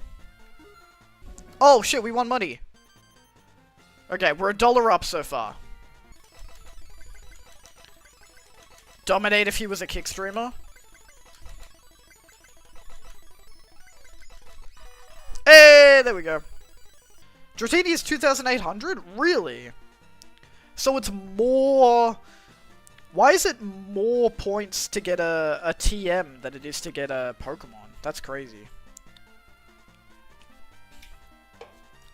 Oh shit, we won money. Okay, we're $1 up so far. Dominate if he was a kick streamer. Hey, there we go. Dratini is 2,800? Really? So it's more Why is it more points to get a TM than it is to get a Pokemon? That's crazy.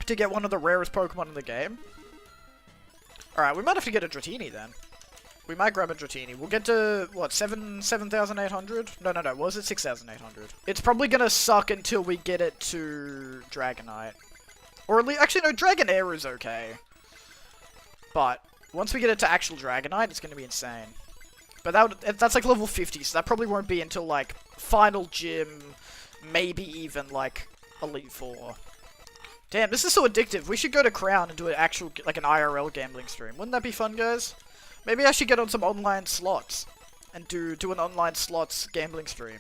To get one of the rarest Pokemon in the game? Alright, we might have to get a Dratini then. We might grab a Dratini. We'll get to, what, 7,800? No, what was it? 6,800. It's probably gonna suck until we get it to Dragonite. Or at least, actually no, Dragonair is okay. But, once we get it to actual Dragonite, it's gonna be insane. But that's like level 50, so that probably won't be until like, Final Gym, maybe even like, Elite Four. Damn, this is so addictive. We should go to Crown and do an actual, like an IRL gambling stream. Wouldn't that be fun, guys? Maybe I should get on some online slots and do an online slots gambling stream.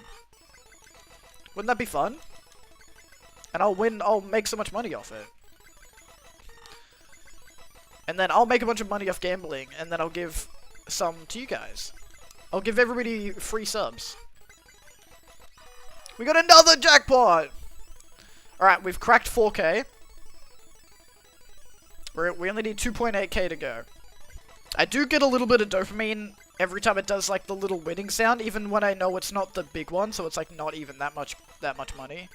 Wouldn't that be fun? And I'll make so much money off it. And then I'll make a bunch of money off gambling, and then I'll give some to you guys. I'll give everybody free subs. We got another jackpot! Alright, we've cracked 4K. We only need 2.8K to go. I do get a little bit of dopamine every time it does like the little winning sound, even when I know it's not the big one, so it's like not even that much money.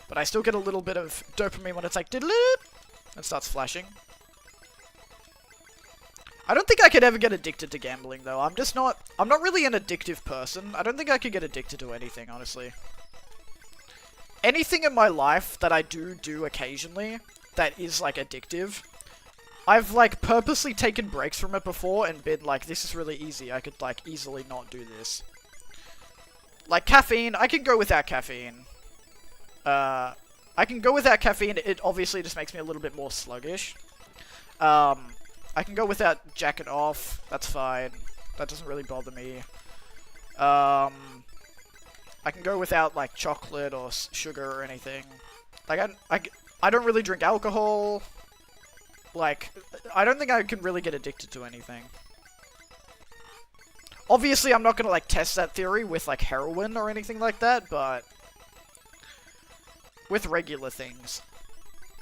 But I still get a little bit of dopamine when it's like diddle-oop and starts flashing. I don't think I could ever get addicted to gambling though. I'm not really an addictive person. I don't think I could get addicted to anything, honestly. Anything in my life that I do occasionally that is like addictive, I've like purposely taken breaks from it before and been like, this is really easy. I could like easily not do this. Like caffeine, I can go without caffeine. I can go without caffeine. It obviously just makes me a little bit more sluggish. I can go without jacking off. That's fine. That doesn't really bother me. I can go without like chocolate or sugar or anything. Like I don't really drink alcohol. Like I don't think I can really get addicted to anything. Obviously, I'm not gonna like test that theory with like heroin or anything like that, but with regular things,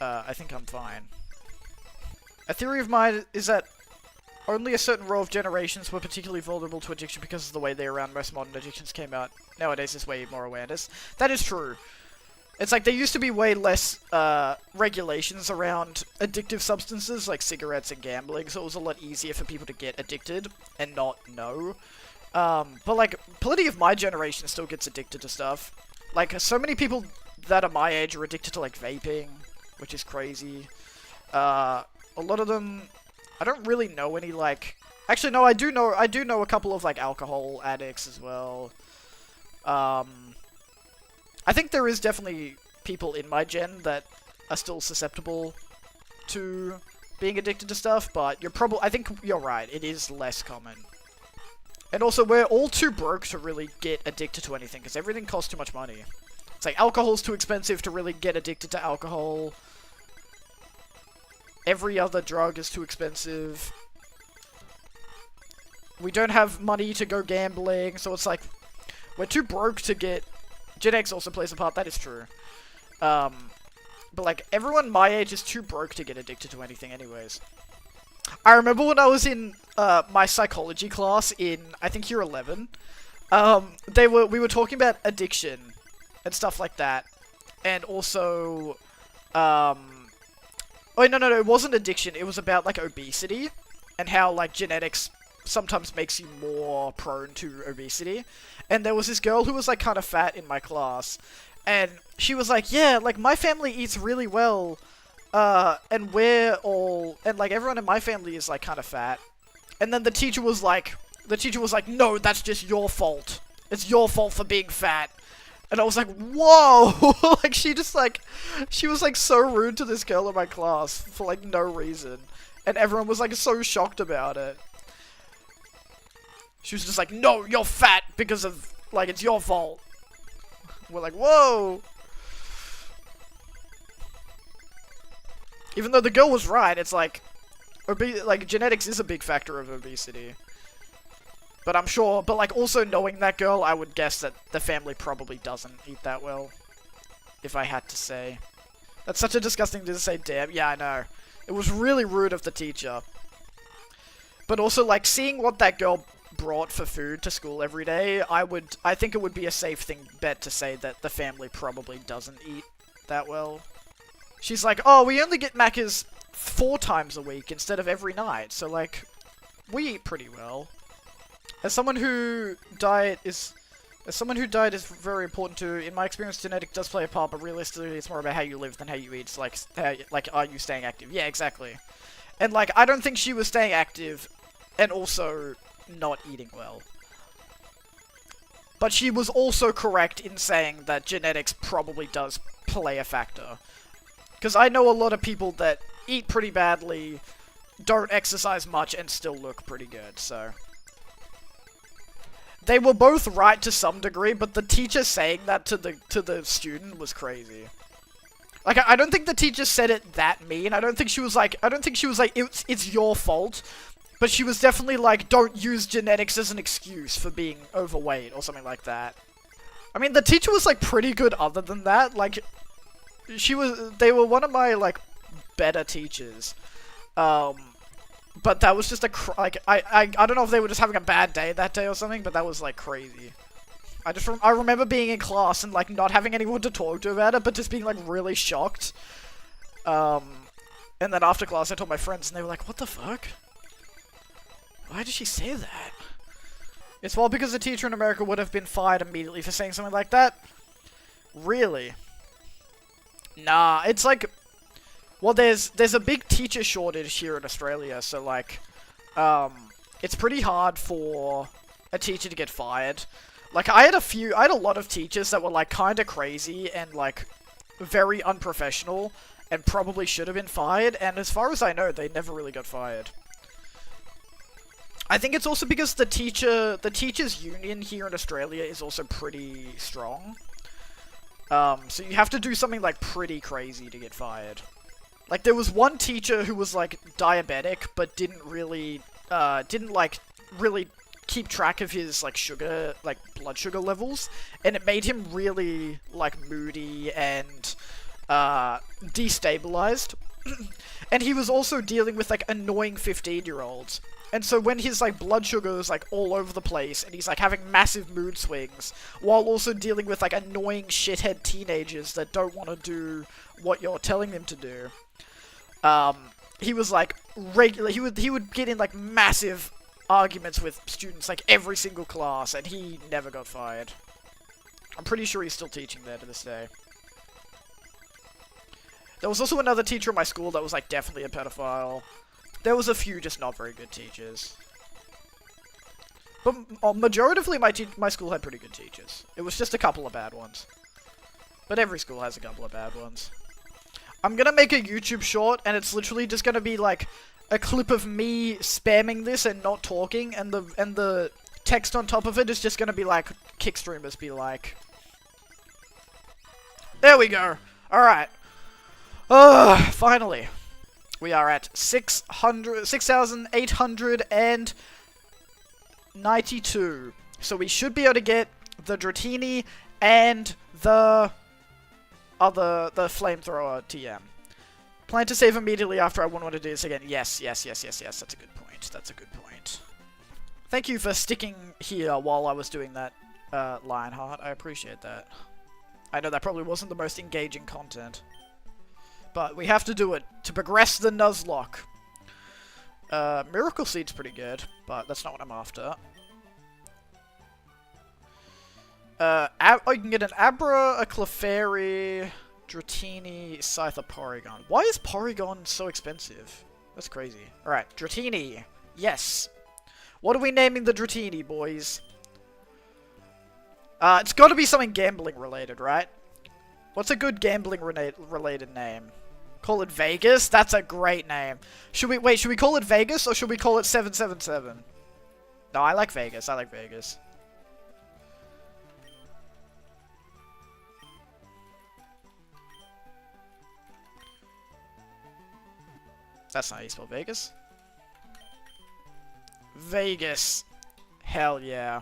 I think I'm fine. A theory of mine is that only a certain row of generations were particularly vulnerable to addiction because of the way they around most modern addictions came out. Nowadays, there's way more awareness. That is true. It's like there used to be way less regulations around addictive substances like cigarettes and gambling, so it was a lot easier for people to get addicted and not know. But like, plenty of my generation still gets addicted to stuff. Like, so many people that are my age are addicted to like vaping, which is crazy. A lot of them, I don't really know any like... Actually, no, I do know a couple of like alcohol addicts as well. I think there is definitely people in my gen that are still susceptible to being addicted to stuff, but I think you're right, it is less common. And also, we're all too broke to really get addicted to anything, because everything costs too much money. It's like, alcohol's too expensive to really get addicted to alcohol. Every other drug is too expensive. We don't have money to go gambling, so it's like, we're too broke to get... Gen X also plays a part, that is true. But like, everyone my age is too broke to get addicted to anything anyways. I remember when I was in my psychology class in, I think year 11, we were talking about addiction and stuff like that. And also, oh, no, it wasn't addiction, it was about like obesity and how like genetics sometimes makes you more prone to obesity. And there was this girl who was like kind of fat in my class, and she was like, yeah, like my family eats really well, and like everyone in my family is like kind of fat. And then the teacher was like, no, that's just your fault. It's your fault for being fat. And I was like, whoa! Like she was like so rude to this girl in my class for like no reason. And everyone was like so shocked about it. She was just like, no, you're fat because of, like, it's your fault. We're like, whoa! Even though the girl was right, it's like, genetics is a big factor of obesity. But I'm sure, but like, also knowing that girl, I would guess that the family probably doesn't eat that well. If I had to say. That's such a disgusting thing to say, damn. Yeah, I know. It was really rude of the teacher. But also, like, seeing what that girl brought for food to school every day, I think it would be a safe bet to say that the family probably doesn't eat that well. She's like, oh, we only get Macca's 4 times a week instead of every night, so like, we eat pretty well. As someone who diet is very important to, in my experience, genetic does play a part, but realistically, it's more about how you live than how you eat. It's like, are you staying active? Yeah, exactly. And like, I don't think she was staying active, and also not eating well. But she was also correct in saying that genetics probably does play a factor. Because I know a lot of people that eat pretty badly, don't exercise much, and still look pretty good, so... They were both right to some degree, but the teacher saying that to the student was crazy. Like, I don't think the teacher said it that mean. I don't think she was like, it's your fault. But she was definitely like, don't use genetics as an excuse for being overweight, or something like that. I mean, the teacher was, like, pretty good other than that. Like, they were one of my, like, better teachers. But that was just I don't know if they were just having a bad day that day or something, but that was, like, crazy. I remember being in class and, like, not having anyone to talk to about it, but just being, like, really shocked. And then after class, I told my friends, and they were like, what the fuck? Why did she say that? It's well because a teacher in America would have been fired immediately for saying something like that? Really? Nah, it's like... Well, there's a big teacher shortage here in Australia, so, like, it's pretty hard for a teacher to get fired. Like, I had a lot of teachers that were, like, kinda crazy and, like, very unprofessional, and probably should have been fired, and as far as I know, they never really got fired. I think it's also because the teachers' union here in Australia is also pretty strong. So you have to do something, like, pretty crazy to get fired. Like, there was one teacher who was, like, diabetic, but didn't really keep track of his, like, blood sugar levels, and it made him really, like, moody and, destabilized. And he was also dealing with, like, annoying 15-year-olds. And so when his, like, blood sugar is, like, all over the place, and he's, like, having massive mood swings, while also dealing with, like, annoying shithead teenagers that don't want to do what you're telling them to do, he was, like, he would get in, like, massive arguments with students, like, every single class, and he never got fired. I'm pretty sure he's still teaching there to this day. There was also another teacher in my school that was, like, definitely a pedophile. There was a few just not very good teachers. But majoritively, my school had pretty good teachers. It was just a couple of bad ones. But every school has a couple of bad ones. I'm gonna make a YouTube short, and it's literally just gonna be, like, a clip of me spamming this and not talking, and the text on top of it is just gonna be, like, kick streamers be like... There we go! Alright. Finally. We are at 6,892. So we should be able to get the Dratini and the flamethrower TM. Plan to save immediately after I wouldn't want to do this again. Yes. That's a good point. That's a good point. Thank you for sticking here while I was doing that, Lionheart. I appreciate that. I know that probably wasn't the most engaging content. But we have to do it to progress the Nuzlocke. Miracle Seed's pretty good, but that's not what I'm after. You can get an Abra, a Clefairy, Dratini, Scyther, Porygon. Why is Porygon so expensive? That's crazy. Alright, Dratini. Yes. What are we naming the Dratini, boys? It's gotta be something gambling related, right? What's a good gambling related name? Call it Vegas? That's a great name. Should we call it Vegas or should we call it 777? No, I like Vegas. That's not how you spell Vegas. Vegas. Hell yeah.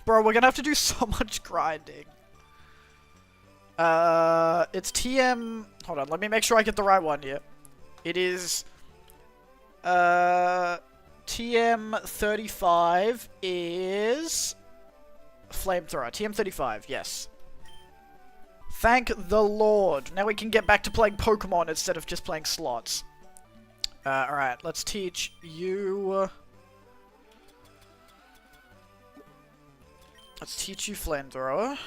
Bro, we're gonna have to do so much grinding. It's TM... Hold on, let me make sure I get the right one here. It is... TM35 is... Flamethrower. TM35, yes. Thank the Lord. Now we can get back to playing Pokemon instead of just playing slots. Alright, let's teach you... Let's teach you Flamethrower.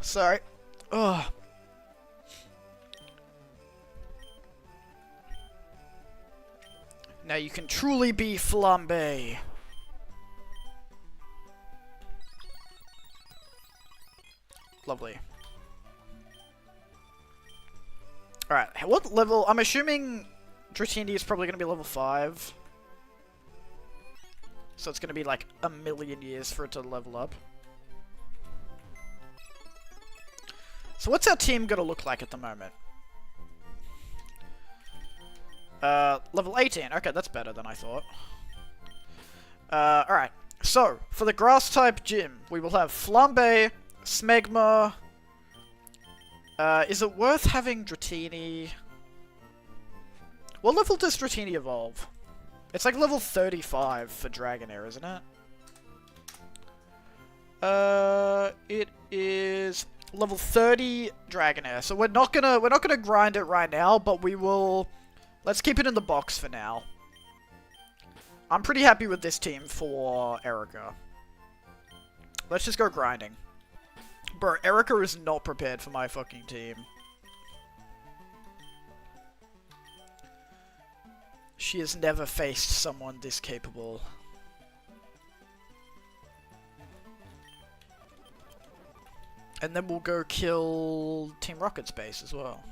Sorry. Ugh. Now you can truly be Flambe. Lovely. Alright, what level? I'm assuming Dratini is probably going to be level 5. So it's going to be like a million years for it to level up. So what's our team going to look like at the moment? Level 18. Okay, that's better than I thought. Alright. So, for the Grass-type gym, we will have Flambe, Smegma. Is it worth having Dratini? What level does Dratini evolve? It's like level 35 for Dragonair, isn't it? It is level 30 Dragonair. So we're not gonna grind it right now, but we will. Let's keep it in the box for now. I'm pretty happy with this team for Erica. Let's just go grinding. Bro, Erica is not prepared for my fucking team. She has never faced someone this capable. And then we'll go kill Team Rocket's base as well.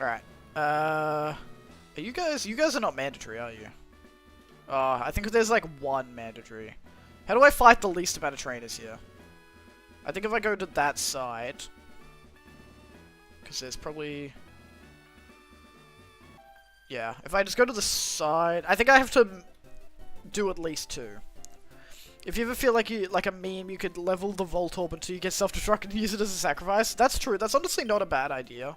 Alright. You guys are not mandatory, are you? I think there's like one mandatory. How do I fight the least amount of trainers here? I think if I go to that side... Because there's probably... Yeah, if I just go to the side... I think I have to do at least 2. If you ever feel like a meme, you could level the Voltorb until you get self-destruct and use it as a sacrifice. That's true. That's honestly not a bad idea.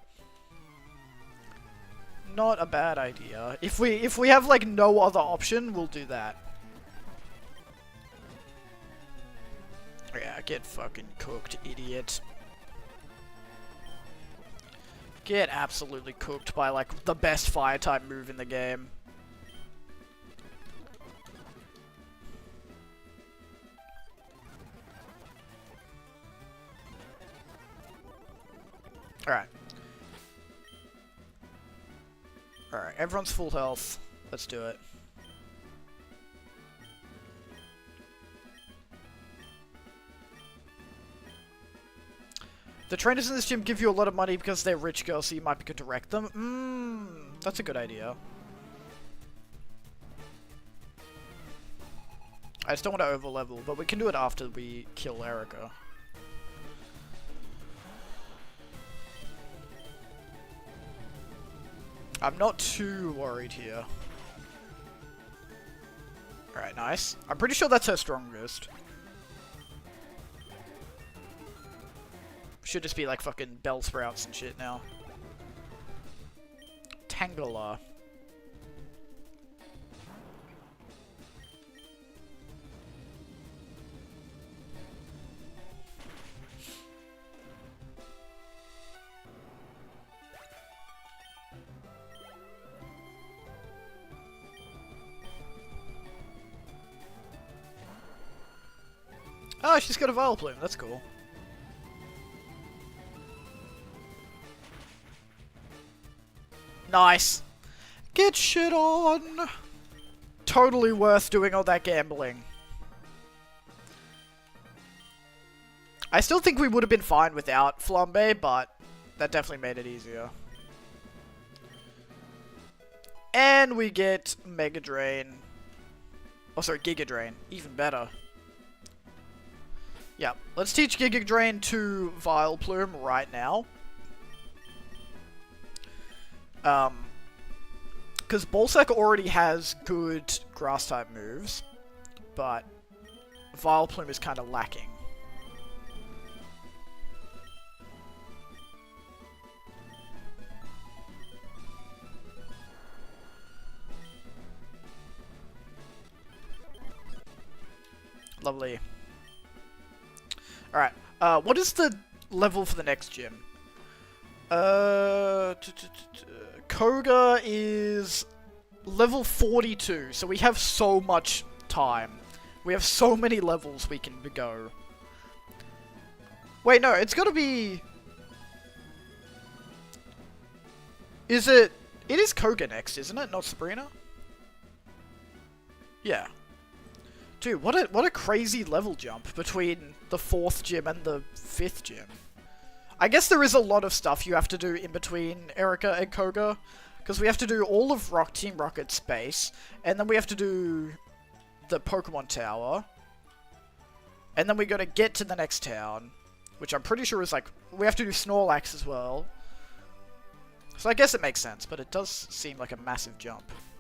Not a bad idea. If we have like no other option, we'll do that. Yeah, get fucking cooked, idiot. Get absolutely cooked by like the best fire type move in the game. Alright. Alright, everyone's full health. Let's do it. The trainers in this gym give you a lot of money because they're rich girls, so you might be good to wreck them. That's a good idea. I just don't want to over-level, but we can do it after we kill Erica. I'm not too worried here. Alright, nice. I'm pretty sure that's her strongest. Should just be like fucking bell sprouts and shit now. Tangela. Oh, she's got a Vileplume. That's cool. Nice. Get shit on. Totally worth doing all that gambling. I still think we would have been fine without Flambe, but that definitely made it easier. And we get Mega Drain. Oh, sorry, Giga Drain. Even better. Yeah, let's teach Giga Drain to Vileplume right now. Because Ballsack already has good Grass-type moves, but Vileplume is kind of lacking. Lovely. Alright, what is the level for the next gym? Koga is level 42, so we have so much time. We have so many levels we can go. Wait, no, it's gotta be... Is it... It is Koga next, isn't it? Not Sabrina? Yeah. Dude, what a crazy level jump between the 4th gym and the 5th gym. I guess there is a lot of stuff you have to do in between Erika and Koga. Because we have to do all of Team Rocket's base, and then we have to do the Pokemon Tower. And then we gotta get to the next town, which I'm pretty sure is like... We have to do Snorlax as well. So I guess it makes sense, but it does seem like a massive jump.